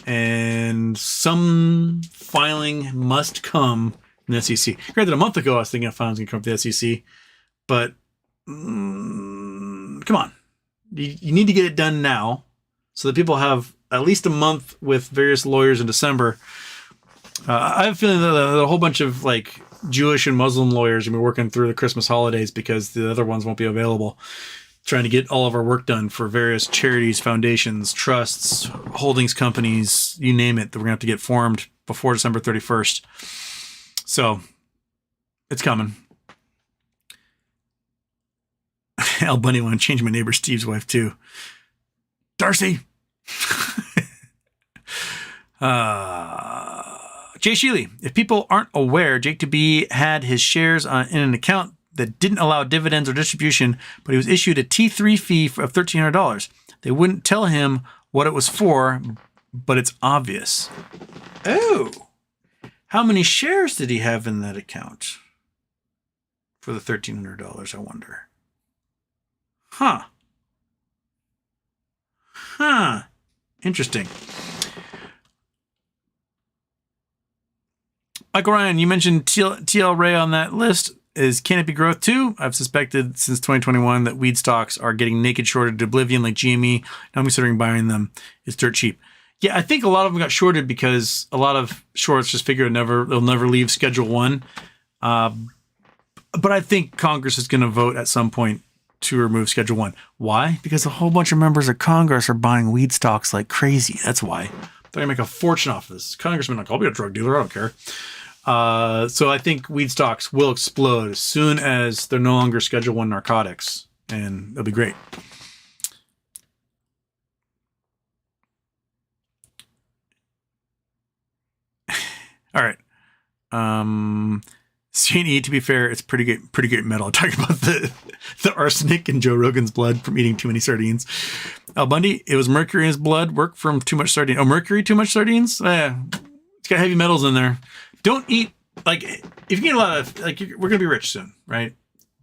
and some filing must come from the SEC. Granted, a month ago I was thinking a filing was going to come from the SEC, but come on. You need to get it done now so that people have at least a month with various lawyers in December. I have a feeling that a whole bunch of like Jewish and Muslim lawyers are going to be working through the Christmas holidays because the other ones won't be available, trying to get all of our work done for various charities, foundations, trusts, holdings companies, you name it, that we're going to have to get formed before December 31st. So it's coming. Al Bunny want to change my neighbor Steve's wife too. Darcy. Jay Sheely. If people aren't aware, Jake to be had his shares in an account that didn't allow dividends or distribution, but he was issued a T3 fee of $1,300. They wouldn't tell him what it was for, but it's obvious. Oh. How many shares did he have in that account for the $1,300, I wonder? Huh. Interesting. Michael Ryan, you mentioned TL Ray on that list. Is Canopy Growth too? I've suspected since 2021 that weed stocks are getting naked shorted to oblivion like GME. Now I'm considering buying them. It's dirt cheap. Yeah, I think a lot of them got shorted because a lot of shorts just figure they'll never leave Schedule 1. But I think Congress is going to vote at some point to remove Schedule 1. Why? Because a whole bunch of members of Congress are buying weed stocks like crazy. That's why. They're going to make a fortune off of this. Congressman, like, I'll be a drug dealer. I don't care. So I think weed stocks will explode as soon as they're no longer Schedule 1 narcotics, and it'll be great. All right. C&E, to be fair, it's pretty great metal. Talking about the arsenic in Joe Rogan's blood from eating too many sardines. Al Bundy, it was mercury in his blood, work from too much sardines. Oh, mercury, too much sardines? It's got heavy metals in there. Don't eat, like, if you get a lot of, like, we're going to be rich soon, right?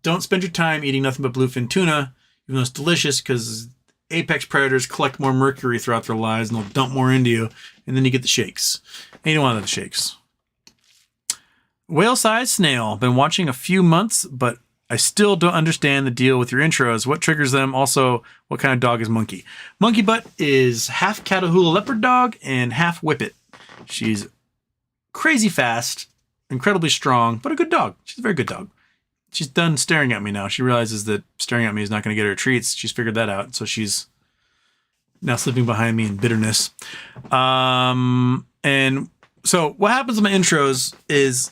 Don't spend your time eating nothing but bluefin tuna, even though it's delicious, because apex predators collect more mercury throughout their lives and they'll dump more into you, and then you get the shakes. And you don't want the shakes. Whale-sized snail. Been watching a few months, but I still don't understand the deal with your intros. What triggers them? Also, what kind of dog is Monkey? Monkey Butt is half Catahoula leopard dog and half Whippet. She's crazy fast, incredibly strong, but a good dog. She's a very good dog. She's done staring at me now. She realizes that staring at me is not going to get her treats. She's figured that out, so she's now sleeping behind me in bitterness. And so what happens in my intros is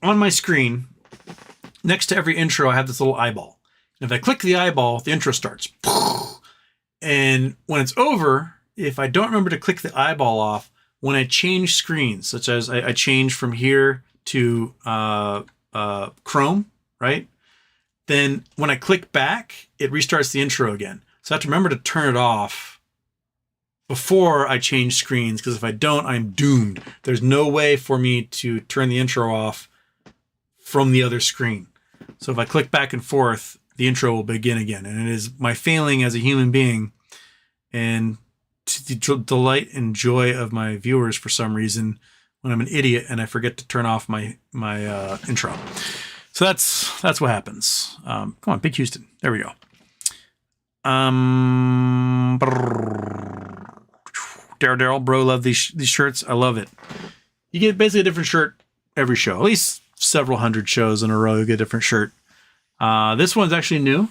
on my screen, next to every intro, I have this little eyeball. And if I click the eyeball, the intro starts. And when it's over, if I don't remember to click the eyeball off, when I change screens, such as I change from here to Chrome, right? Then when I click back, it restarts the intro again. So I have to remember to turn it off before I change screens, because if I don't, I'm doomed. There's no way for me to turn the intro off from the other screen. So if I click back and forth, the intro will begin again. And it is my failing as a human being, and to the delight and joy of my viewers for some reason, when I'm an idiot and I forget to turn off my intro. So that's what happens. Come on, Big Houston. There we go. Daryl, bro, love these shirts. I love it. You get basically a different shirt every show. At least several hundred shows in a row, you get a different shirt. This one's actually new.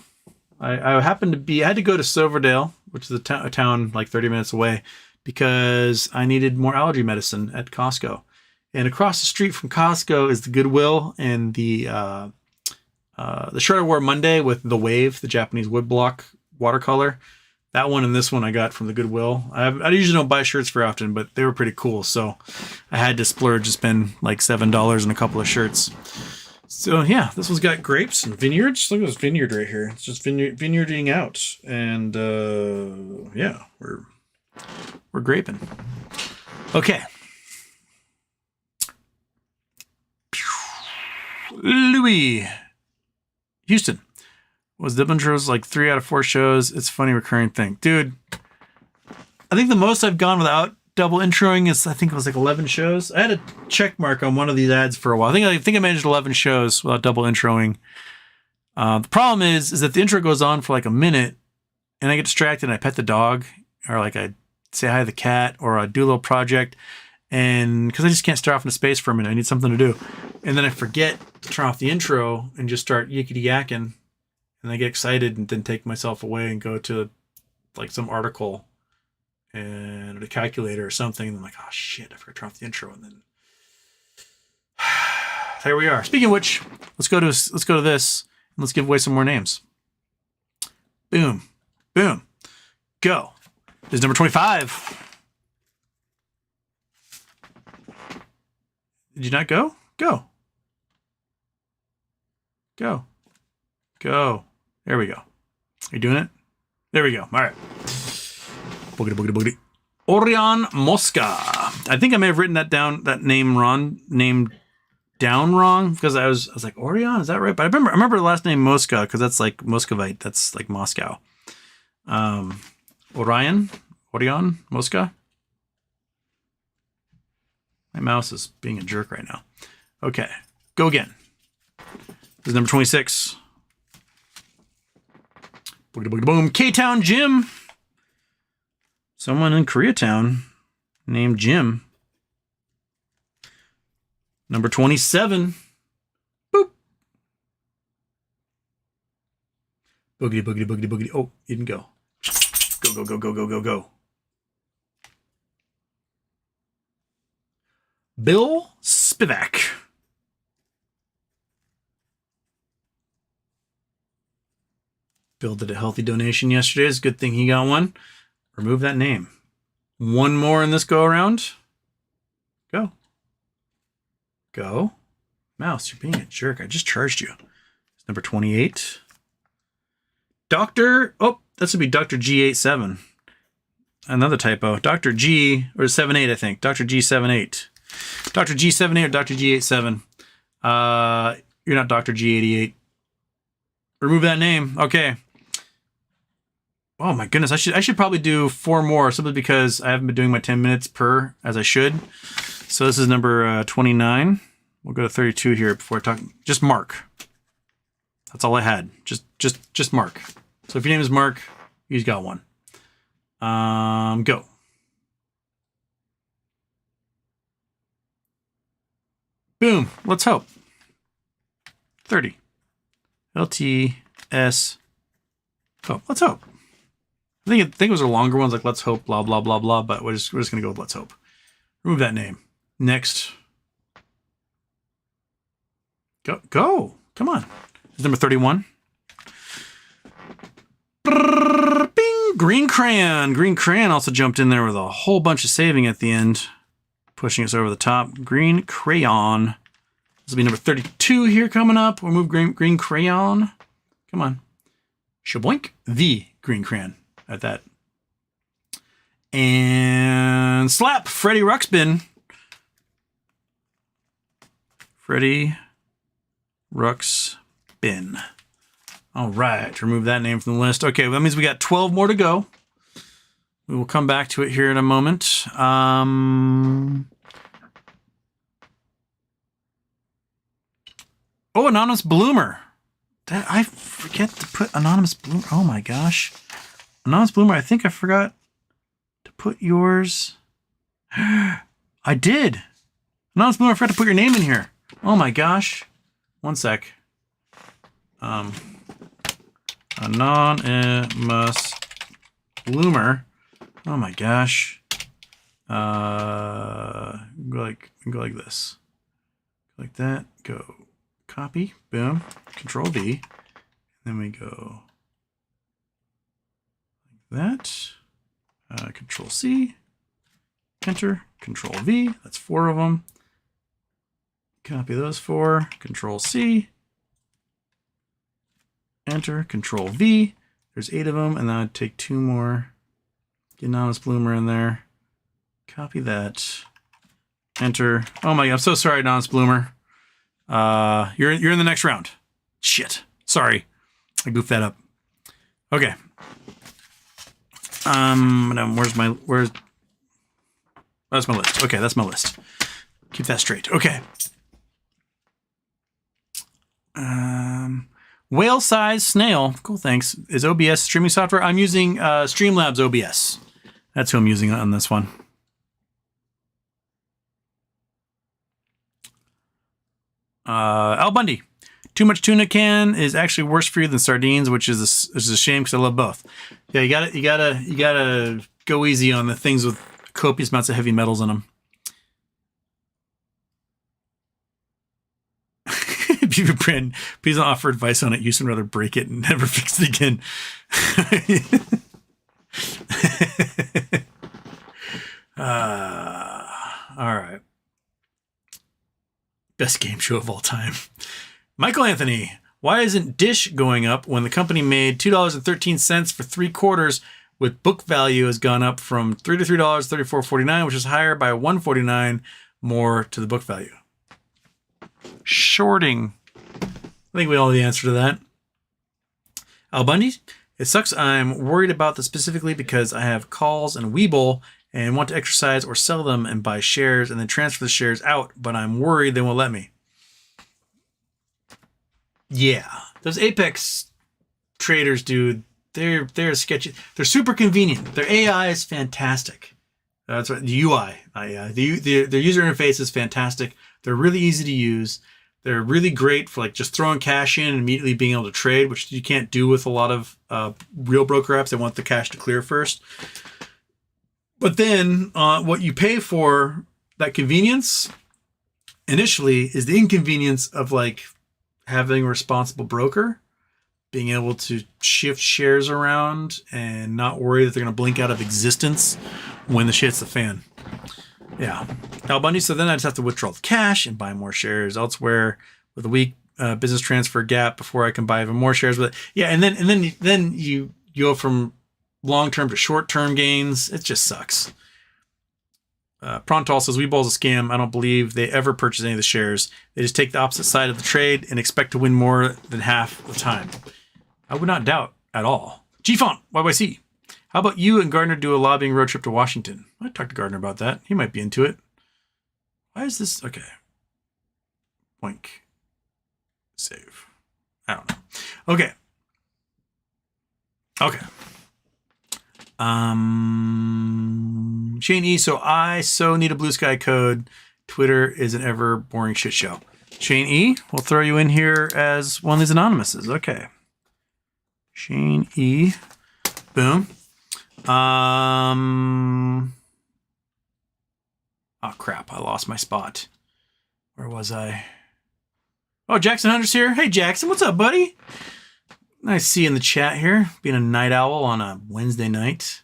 I happened to be, I had to go to Silverdale, which is a town like 30 minutes away, because I needed more allergy medicine at Costco. And across the street from Costco is the Goodwill and the shirt I wore Monday with the Wave, the Japanese woodblock watercolor. That one and this one I got from the Goodwill. I usually don't buy shirts very often, but they were pretty cool. So I had to splurge and spend like $7 on a couple of shirts. So yeah, this one's got grapes and vineyards. Look at this vineyard right here. It's just vineyarding out. And yeah, we're graping. Okay. Louis. Houston. Was double intros like 3 out of 4 shows? It's a funny recurring thing. Dude, I think the most I've gone without double introing is, I think it was like 11 shows. I had a check mark on one of these ads for a while. I think I managed 11 shows without double introing. The problem is that the intro goes on for like a minute and I get distracted and I pet the dog, or like I say hi to the cat, or I do a little project, and because I just can't stare off into space for a minute. I need something to do. And then I forget to turn off the intro and just start yickety yakking. And I get excited and then take myself away and go to like some article and a calculator or something. And I'm like, oh shit, I forgot to turn off the intro. And then there we are. Speaking of which, let's go to this and let's give away some more names. Boom. Boom. Go. This is number 25. Did you not go? Go. Go. Go. There we go. Are you doing it? There we go. All right. Boogity, boogity, boogity. Orion Mosca. I think I may have written that down, that name down wrong, because I was like, Orion, is that right? But I remember the last name Mosca, because that's like Muscovite. That's like Moscow. Orion Mosca. My mouse is being a jerk right now. Okay, go again. This is number 26. Boogity, boogity, boom. K-Town Jim. Someone in Koreatown named Jim. Number 27. Boop. Boogity, boogity, boogity, boogity. Oh, you didn't go. Go, go, go, go, go, go, go. Bill Spivak. Bill did a healthy donation yesterday. It's a good thing he got one. Remove that name. One more in this go around. Go. Go. Mouse, you're being a jerk. I just charged you. It's number 28. Oh, this would be Dr. G87. Another typo. Dr. G, or 78, I think. Dr. G78. Dr. G78 or Dr. G87. You're not Dr. G88. Remove that name. Okay. Oh my goodness, I should probably do 4 more, simply because I haven't been doing my 10 minutes per as I should. So this is number 29. We'll go to 32 here before I talk. Just Mark. That's all I had. Just Mark. So if your name is Mark, he's got one. Go. Boom. Let's hope. 30. LTS. Oh, let's hope. I think it was a longer ones, like let's hope, blah, blah, blah, blah, but we're just going to go with let's hope. Remove that name. Next. Go. Come on. This is number 31. Bing! Green Crayon. Green Crayon also jumped in there with a whole bunch of saving at the end, pushing us over the top. Green Crayon. This will be number 32 here coming up. We'll move Green Crayon. Come on. Shaboink. The Green Crayon at that. And slap. Freddie Ruxpin. Freddie Ruxpin. All right. Remove that name from the list. Okay. Well, that means we got 12 more to go. We will come back to it here in a moment. Oh, Anonymous Bloomer. I forget to put Anonymous Bloomer. Oh my gosh. Anonymous Bloomer, I think I forgot to put yours. I did. Anonymous Bloomer, I forgot to put your name in here. Oh my gosh. One sec. Anonymous Bloomer. Oh my gosh. Go like this. Like that. Go. Copy. Boom. Control V. Then we go like that. Control C. Enter. Control V. That's 4 of them. Copy those 4. Control C. Enter. Control V. There's 8 of them. And then I'd take 2 more. Get Anonymous Bloomer in there. Copy that. Enter. Oh my God. I'm so sorry, Anonymous Bloomer. You're in the next round. Shit. Sorry. I goofed that up. Okay. That's my list. Okay, that's my list. Keep that straight. Okay. Whale size snail. Cool, thanks. Is OBS streaming software? I'm using Streamlabs OBS. That's who I'm using on this one. Al Bundy. Too much tuna can is actually worse for you than sardines, which is a shame because I love both. Yeah, you gotta go easy on the things with copious amounts of heavy metals in them. BB brand. Please don't offer advice on it. Houston rather break it and never fix it again. All right. Best game show of all time. Michael Anthony. Why isn't Dish going up when the company made $2.13 for 3 quarters, with book value has gone up from $3 to $3.34.49, which is higher by $1.49 more to the book value? Shorting. I think we all know the answer to that. Al Bundy. It sucks. I'm worried about this specifically because I have calls and Webull and want to exercise or sell them and buy shares and then transfer the shares out, but I'm worried they won't let me. Yeah, those Apex traders, dude, they're sketchy. They're super convenient. Their AI is fantastic. That's right. The UI, their user interface is fantastic. They're really easy to use. They're really great for like just throwing cash in and immediately being able to trade, which you can't do with a lot of real broker apps. They want the cash to clear first. But then what you pay for that convenience initially is the inconvenience of like having a responsible broker, being able to shift shares around and not worry that they're going to blink out of existence when the shit's the fan. Yeah. Al Bundy, so then I just have to withdraw the cash and buy more shares elsewhere with a weak business transfer gap before I can buy even more shares. But yeah, and then you go from long-term to short-term gains. It just sucks. Prontal says, Webull's a scam. I don't believe they ever purchase any of the shares. They just take the opposite side of the trade and expect to win more than half the time. I would not doubt at all. G-Font, YYC. How about you and Gardner do a lobbying road trip to Washington? I'd talk to Gardner about that. He might be into it. Why is this? Okay. Boink. Save. I don't know. Okay. Okay. Shane E. So I need a BlueSky code. Twitter is an ever boring shit show. Shane E. We'll throw you in here as one of these anonymouses. Okay. Shane E. Boom. Oh crap! I lost my spot. Where was I? Oh, Jackson Hunter's here. Hey, Jackson, what's up, buddy? Nice to see you in the chat here. Being a night owl on a Wednesday night.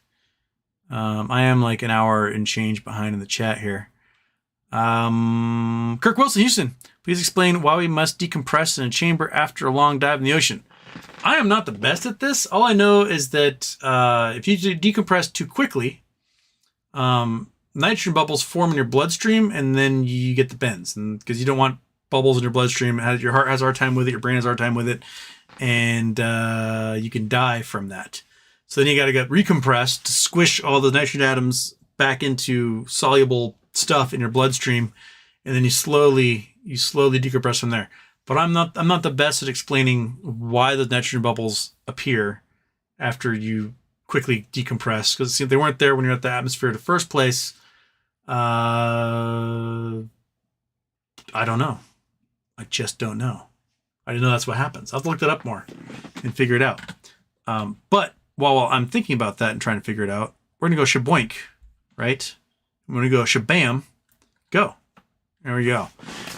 I am like an hour and change behind in the chat here. Kirk Wilson, Houston. Please explain why we must decompress in a chamber after a long dive in the ocean. I am not the best at this. All I know is that if you decompress too quickly, nitrogen bubbles form in your bloodstream, and then you get the bends. And because you don't want bubbles in your bloodstream, your heart has a hard time with it, your brain has a hard time with it, and you can die from that. So then you got to get recompressed to squish all the nitrogen atoms back into soluble stuff in your bloodstream, and then you slowly decompress from there. But I'm not the best at explaining why the nitrogen bubbles appear after you quickly decompress, because they weren't there when you're at the atmosphere in the first place. I don't know. I just don't know. I didn't know that's what happens. I'll have to look that up more and figure it out. But while I'm thinking about that and trying to figure it out, we're going to go shaboink, right? I'm going to go shabam. Go. There we go.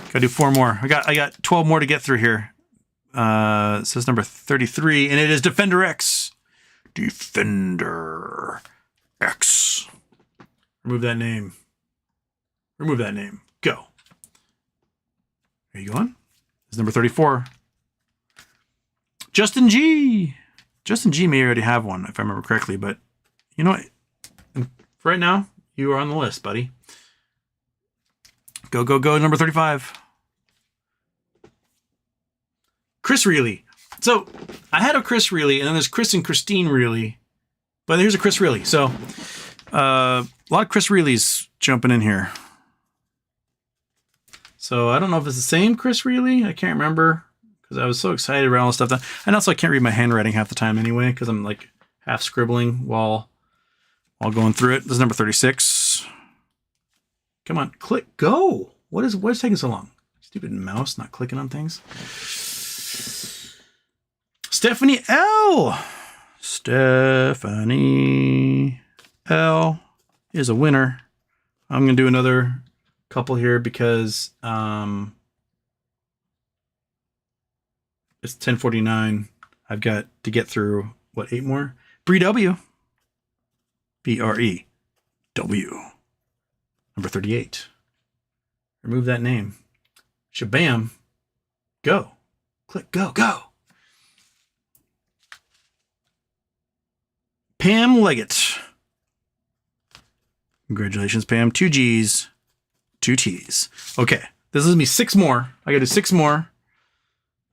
Got to do 4 more. I got 12 more to get through here. It says number 33, and it is Defender X. Defender X. Remove that name. Remove that name. Go. Are you going? It's number 34. Justin G. Justin G may already have one, if I remember correctly, but you know what? For right now, you are on the list, buddy. Go, go, go. Number 35. Chris Reilly. So I had a Chris Reilly, and then there's Chris and Christine Reilly, but here's a Chris Reilly. So a lot of Chris Reillys jumping in here. So I don't know if it's the same Chris Reilly. I can't remember because I was so excited around all this stuff. And also I can't read my handwriting half the time anyway because I'm like half scribbling while going through it. This is number 36. Come on, click, go. What is taking so long? Stupid mouse not clicking on things. Stephanie L. Stephanie L is a winner. I'm going to do another couple here because It's 10:49. I've got to get through, what, 8 more? BreW. BREW. Number 38. Remove that name. Shabam. Go. Click go. Go. Pam Leggett. Congratulations, Pam. 2 G's, 2 T's. Okay. This is going to be 6 more. I got to do 6 more.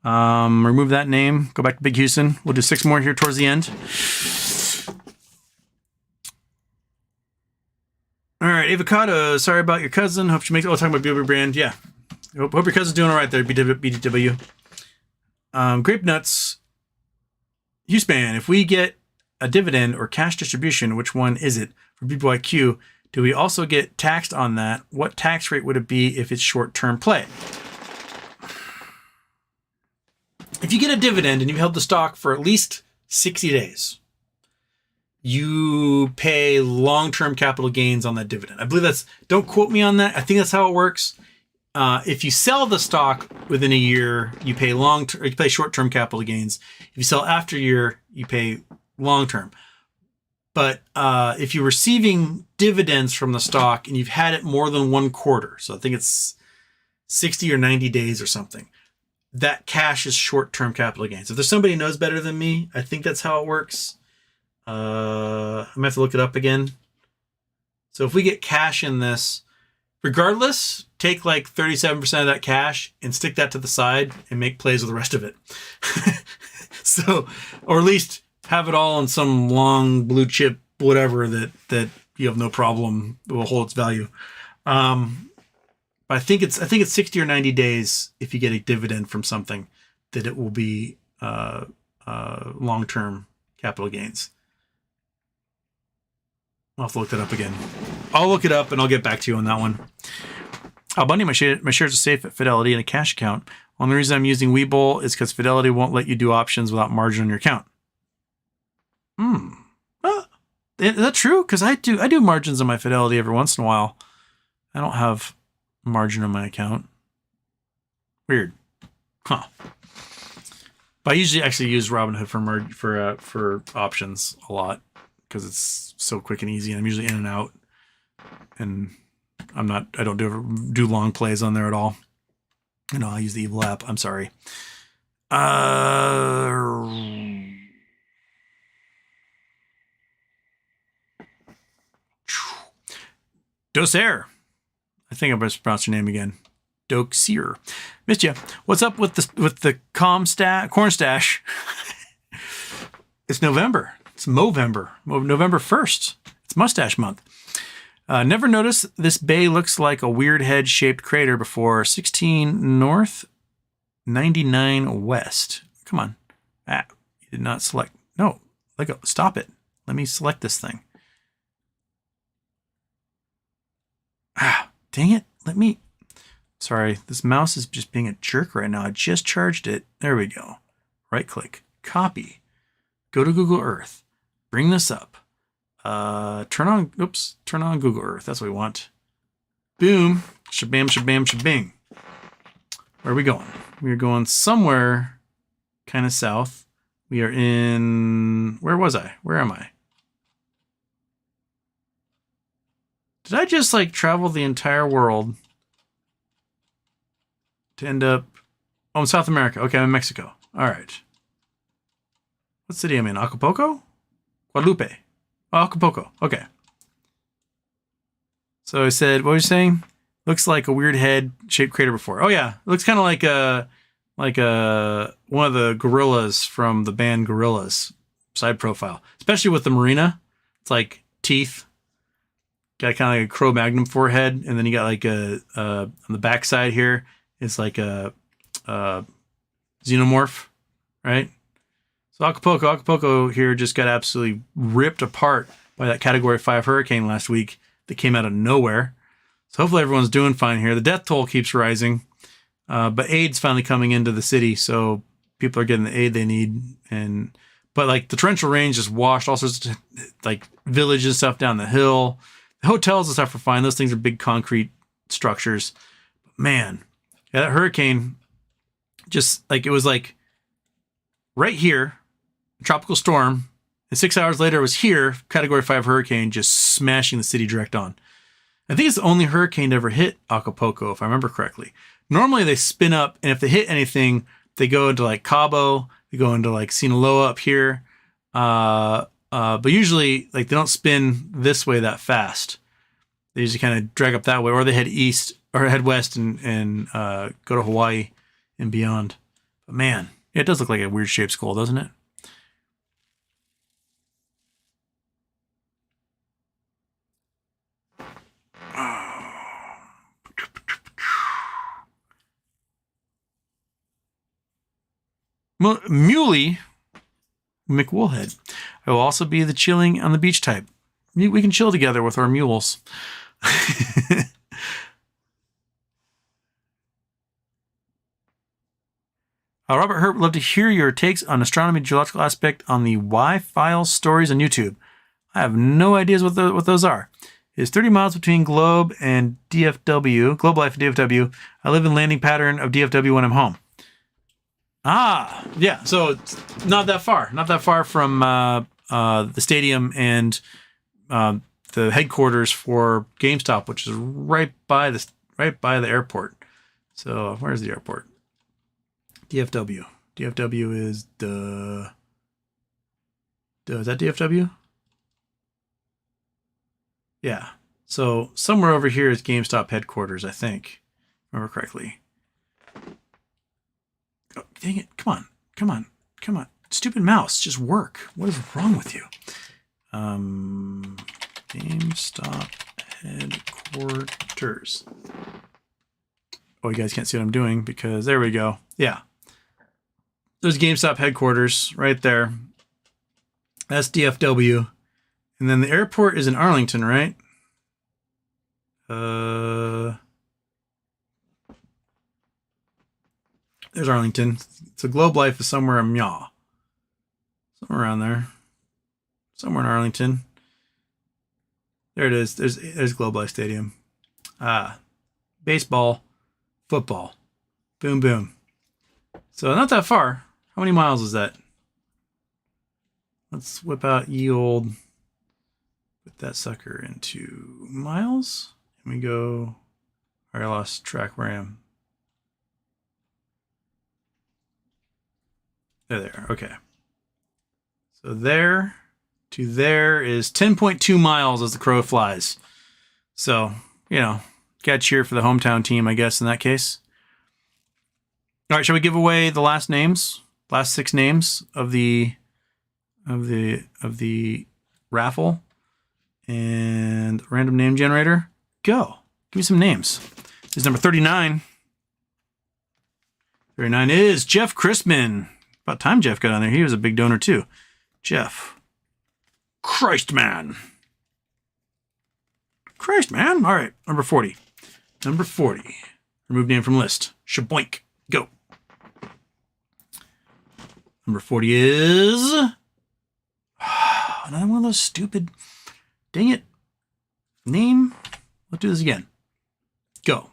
Remove that name. Go back to Big Houston. We'll do 6 more here towards the end. All right, Avocado. Sorry about your cousin. Hope she makes. Oh, talking about BBBY brand. Yeah. Hope your cousin's doing all right there. BDW. Grape Nuts. Hughespan. If we get a dividend or cash distribution, which one is it for BBYQ? Do we also get taxed on that? What tax rate would it be if it's short-term play? If you get a dividend and you've held the stock for at least 60 days, you pay long-term capital gains on that dividend. I believe that's, don't quote me on that. I think that's how it works. If you sell the stock within a year, you pay you pay short-term capital gains. If you sell after a year, you pay long-term. But if you're receiving dividends from the stock and you've had it more than 1 quarter, so I think it's 60 or 90 days or something, that cash is short-term capital gains. If there's somebody who knows better than me, I think that's how it works. I'm going to have to look it up again. So if we get cash in this, regardless, take like 37% of that cash and stick that to the side and make plays with the rest of it. So, or at least have it all in some long blue chip, whatever that you have no problem will hold its value. But I think it's 60 or 90 days if you get a dividend from something that it will be long-term capital gains. I'll have to look that up again. I'll look it up and I'll get back to you on that one. Bundy, my shares are safe at Fidelity in a cash account. Only reason I'm using Webull is because Fidelity won't let you do options without margin on your account. Is that true? Because I do margins on my Fidelity every once in a while. I don't have margin on my account. Weird. Huh. But I usually actually use Robinhood for options a lot because it's so quick and easy. And I'm usually in and out, and I don't do long plays on there at all. I use the evil app. I'm sorry. Dosair. I think I mispronounced your name again. Doxier. Missed you. What's up with the corn stash? It's November. It's Movember. November 1st. It's mustache month. Never noticed this bay looks like a weird head-shaped crater before. 16 north, 99 west. Come on. You did not select. No. Let go. Stop it. Let me select this thing. Dang it. Sorry. This mouse is just being a jerk right now. I just charged it. There we go. Right click. Copy. Go to Google Earth. Bring this up. Turn on Google Earth. That's what we want. Boom. Shabam, shabam, shabing. Where are we going? We are going somewhere kind of south. We are in, where was I? Where am I? Did I just travel the entire world to end up, in South America? Okay, I'm in Mexico. All right. What city am I in? Acapulco? Guadalupe. Oh, Acapulco. Okay. So I said, what was you saying? Looks like a weird head-shaped crater before. Oh yeah, it looks kind of like one of the gorillas from the band Gorillaz side profile, especially with the marina. It's like teeth. Got kind of like a Cro-Magnon forehead, and then you got on the backside here, it's like a xenomorph, right? So Acapulco here just got absolutely ripped apart by that Category 5 hurricane last week that came out of nowhere. So hopefully everyone's doing fine here. The death toll keeps rising, but aid's finally coming into the city, so people are getting the aid they need. But the torrential rain just washed all sorts of villages and stuff down the hill. The hotels and stuff are fine. Those things are big concrete structures. Man, yeah, that hurricane just it was right here, tropical storm, and 6 hours later it was here, Category 5 hurricane, just smashing the city direct on. I think it's the only hurricane to ever hit Acapulco, if I remember correctly. Normally they spin up, and if they hit anything, they go into like Cabo, they go into like Sinaloa up here. But usually like they don't spin this way that fast. They usually kind of drag up that way, or they head east or head west and go to Hawaii and beyond. But man, it does look like a weird shaped skull, doesn't it? Muley McWoolhead. I will also be the chilling on the beach type. We can chill together with our mules. Robert Hurt would love to hear your takes on astronomy geological aspect on the Y-File stories on YouTube. I have no ideas what those are. It's 30 miles between Globe and DFW, Globe Life and DFW. I live in landing pattern of DFW when I'm home. Ah, yeah. So it's not that far. Not that far from the stadium and the headquarters for GameStop, which is right by the airport. So where's the airport? DFW. DFW is is that DFW? Yeah. So somewhere over here is GameStop headquarters, I think. If I remember correctly. Oh, dang it. Come on. Come on. Come on. Stupid mouse. Just work. What is wrong with you? GameStop headquarters. Oh, you guys can't see what I'm doing because there we go. Yeah. There's GameStop headquarters right there. That's DFW. And then the airport is in Arlington, right? There's Arlington. So Globe Life is somewhere in Myaw. Somewhere around there. Somewhere in Arlington. There it is. There's Globe Life Stadium. Baseball, football. Boom, boom. So not that far. How many miles is that? Let's whip out ye old. Put that sucker into miles. And we go. I lost track where I am. There. Okay. So there to there is 10.2 miles as the crow flies. So, gotta cheer for the hometown team, I guess, in that case. All right, shall we give away the last names? Last 6 names of the raffle and random name generator? Go. Give me some names. This is number 39. 39 is Jeff Christman. About time Jeff got on there. He was a big donor too. Jeff. Christman. Christman. All right. Number 40. Number 40. Remove name from list. Shaboink. Go. Number 40 is... another one of those stupid... Dang it. Name. Let's do this again. Go.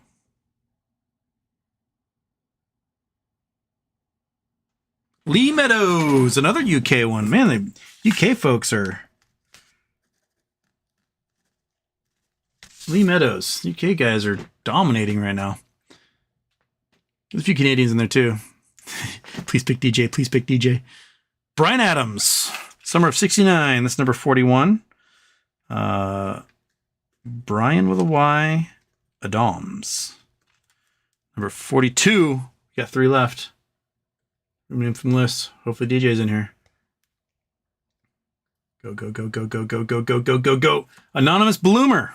Lee Meadows, another UK one. Man, the UK folks are... Lee Meadows. UK guys are dominating right now. There's a few Canadians in there too. Please pick DJ. Please pick DJ. Brian Adams. Summer of 69. That's number 41. Brian with a Y. Adams. Number 42. We got 3 left. Name from the list. Hopefully DJ's in here. Go, go, go, go, go, go, go, go, go, go, go. Anonymous Bloomer.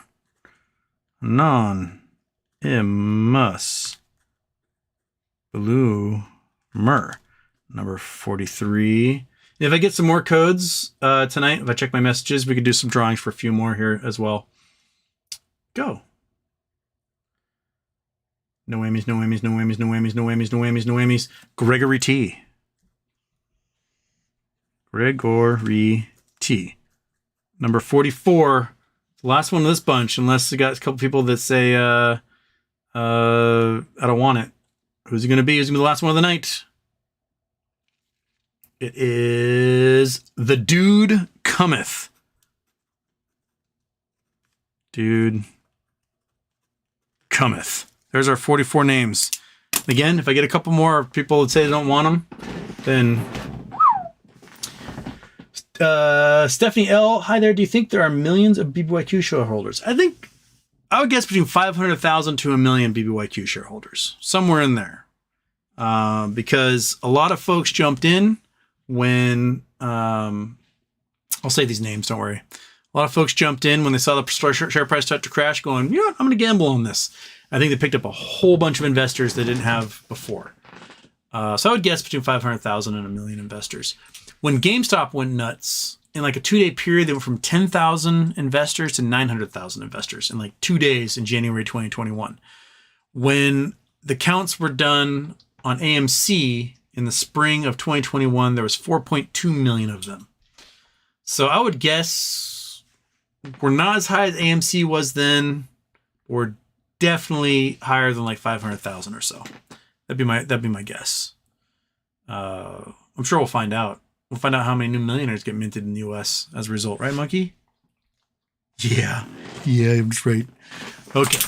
Anonymous Bloomer. Number 43. If I get some more codes tonight, if I check my messages, we could do some drawings for a few more here as well. Go. No whammies, no whammies, no whammies, no whammies, no whammies, no whammies, no whammies. Gregory T. Gregory T. Number 44. Last one of this bunch, unless you got a couple people that say, I don't want it. Who's it going to be? Who's going to be the last one of the night? It is The Dude Cometh. Dude Cometh. There's our 44 names. Again, if I get a couple more people that say they don't want them, then... Stephanie L. Hi there. Do you think there are millions of BBYQ shareholders? I would guess between 500,000 to a million BBYQ shareholders. Somewhere in there. Because a lot of folks jumped in when... I'll say these names, don't worry. A lot of folks jumped in when they saw the share price start to crash going, you know what, I'm going to gamble on this. I think they picked up a whole bunch of investors they didn't have before. So I would guess between 500,000 and a million investors. When GameStop went nuts, in like a 2-day period, they went from 10,000 investors to 900,000 investors in like 2 days in January 2021. When the counts were done on AMC in the spring of 2021, there was 4.2 million of them. So I would guess we're not as high as AMC was then. We're definitely higher than like 500,000 or so. That'd be my guess. I'm sure we'll find out. We'll find out how many new millionaires get minted in the US as a result, right, Monkey? Yeah, I'm just right. Okay.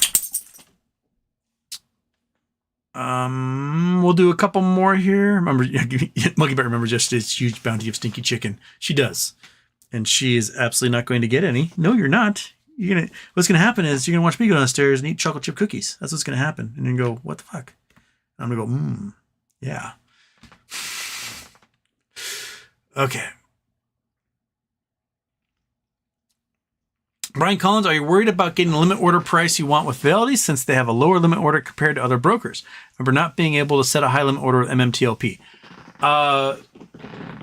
We'll do a couple more here. Remember, Monkey Bear remembers yesterday's huge bounty of stinky chicken. She does. And she is absolutely not going to get any. No, you're not. What's going to happen is you're going to watch me go downstairs and eat chocolate chip cookies. That's what's going to happen. And then go, what the fuck? And I'm going to go, yeah. Okay. Brian Collins, are you worried about getting the limit order price you want with Fidelity since they have a lower limit order compared to other brokers? Remember not being able to set a high limit order with MMTLP.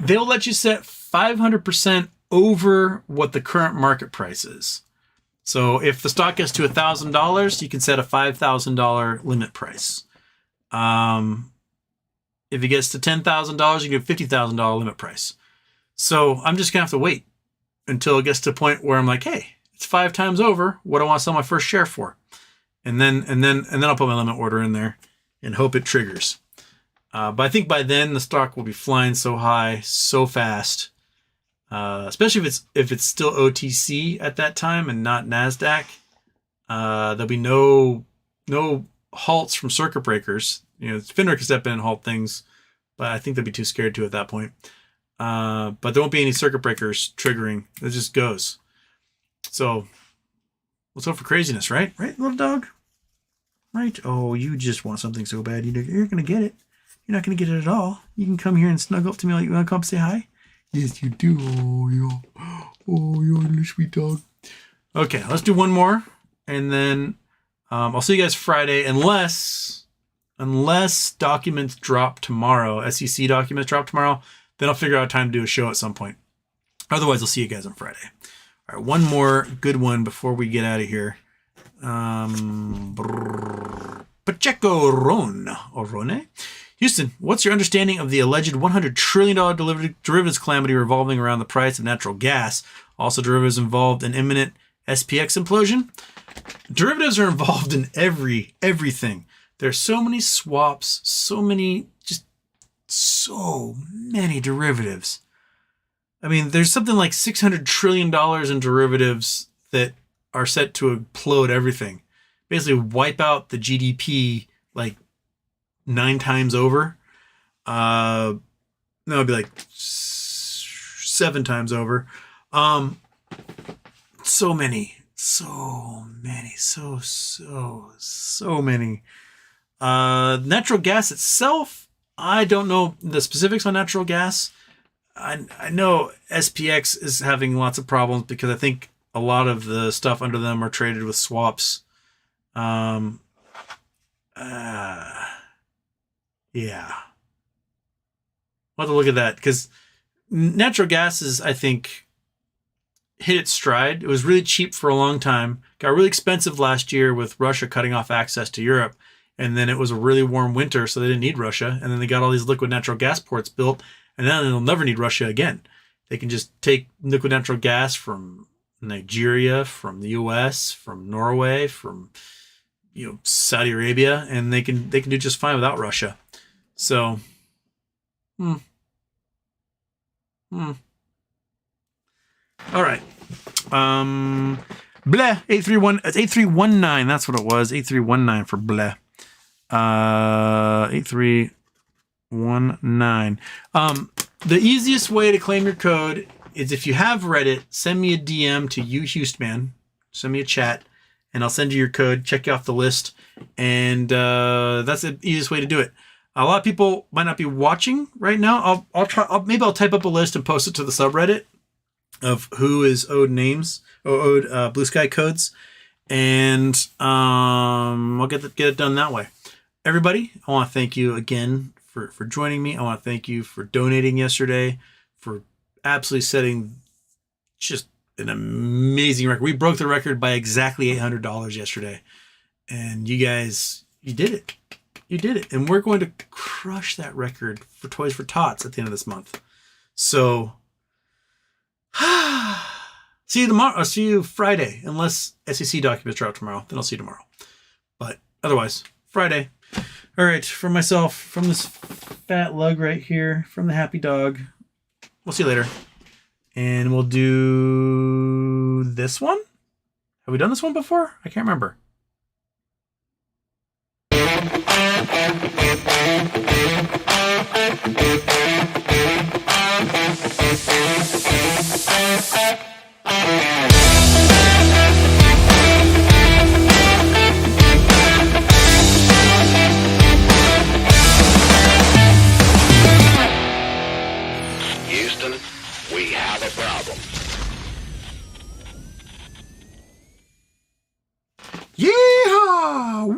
They'll let you set 500% over what the current market price is. So if the stock gets to $1,000, you can set a $5,000 limit price. If it gets to $10,000, you get a $50,000 limit price. So I'm just gonna have to wait until it gets to a point where I'm like, hey, it's 5 times over what I want to sell my first share for, and then I'll put my limit order in there and hope it triggers. But I think by then the stock will be flying so high, so fast, especially if it's still OTC at that time and not NASDAQ. There'll be no halts from circuit breakers. FINRA can step in and halt things, but I think they'll be too scared to at that point. But there won't be any circuit breakers triggering. It just goes. So let's hope for craziness, right? Right, little dog? Right? Oh, you just want something so bad. You're going to get it. You're not going to get it at all. You can come here and snuggle up to me like you want to come say hi. Yes, you do. Oh, you're a little sweet dog. Okay, let's do one more. And then I'll see you guys Friday, unless documents drop tomorrow, SEC documents drop tomorrow, then I'll figure out time to do a show at some point. Otherwise, I'll see you guys on Friday. All right, one more good one before we get out of here. Pacheco Rone. Houston, what's your understanding of the alleged $100 trillion derivatives calamity revolving around the price of natural gas? Also, derivatives involved in imminent SPX implosion? Derivatives are involved in everything. There's so many swaps, so many derivatives. I mean, there's something like $600 trillion in derivatives that are set to implode everything. Basically wipe out the GDP like 9 times over. No, it'd be like 7 times over. So many. Natural gas itself, I don't know the specifics on natural gas. I know SPX is having lots of problems because I think a lot of the stuff under them are traded with swaps. Yeah. I'll have to look at that because natural gas is, I think, hit its stride. It was really cheap for a long time. Got really expensive last year with Russia cutting off access to Europe. And then it was a really warm winter, so they didn't need Russia. And then they got all these liquid natural gas ports built. And then they'll never need Russia again. They can just take liquid natural gas from Nigeria, from the US, from Norway, from Saudi Arabia, and they can do just fine without Russia. So All right. Bleh, 831. It's 8319. That's what it was. 8319 for bleh. 8319. The easiest way to claim your code is if you have Reddit, send me a DM to you, Houstman. Send me a chat, and I'll send you your code. Check you off the list, and that's the easiest way to do it. A lot of people might not be watching right now. Maybe I'll type up a list and post it to the subreddit of who is owed BlueSky codes, and I'll get it done that way. Everybody, I want to thank you again for joining me. I want to thank you for donating yesterday, for absolutely setting just an amazing record. We broke the record by exactly $800 yesterday, and you guys, you did it. You did it, and we're going to crush that record for Toys for Tots at the end of this month. So. See you tomorrow. I'll see you Friday, unless SEC documents are out tomorrow. Then I'll see you tomorrow. But otherwise, Friday. All right, from myself, from this fat lug right here, from the happy dog. We'll see you later. And we'll do this one. Have we done this one before? I can't remember. Houston, we have a problem. Yeehaw!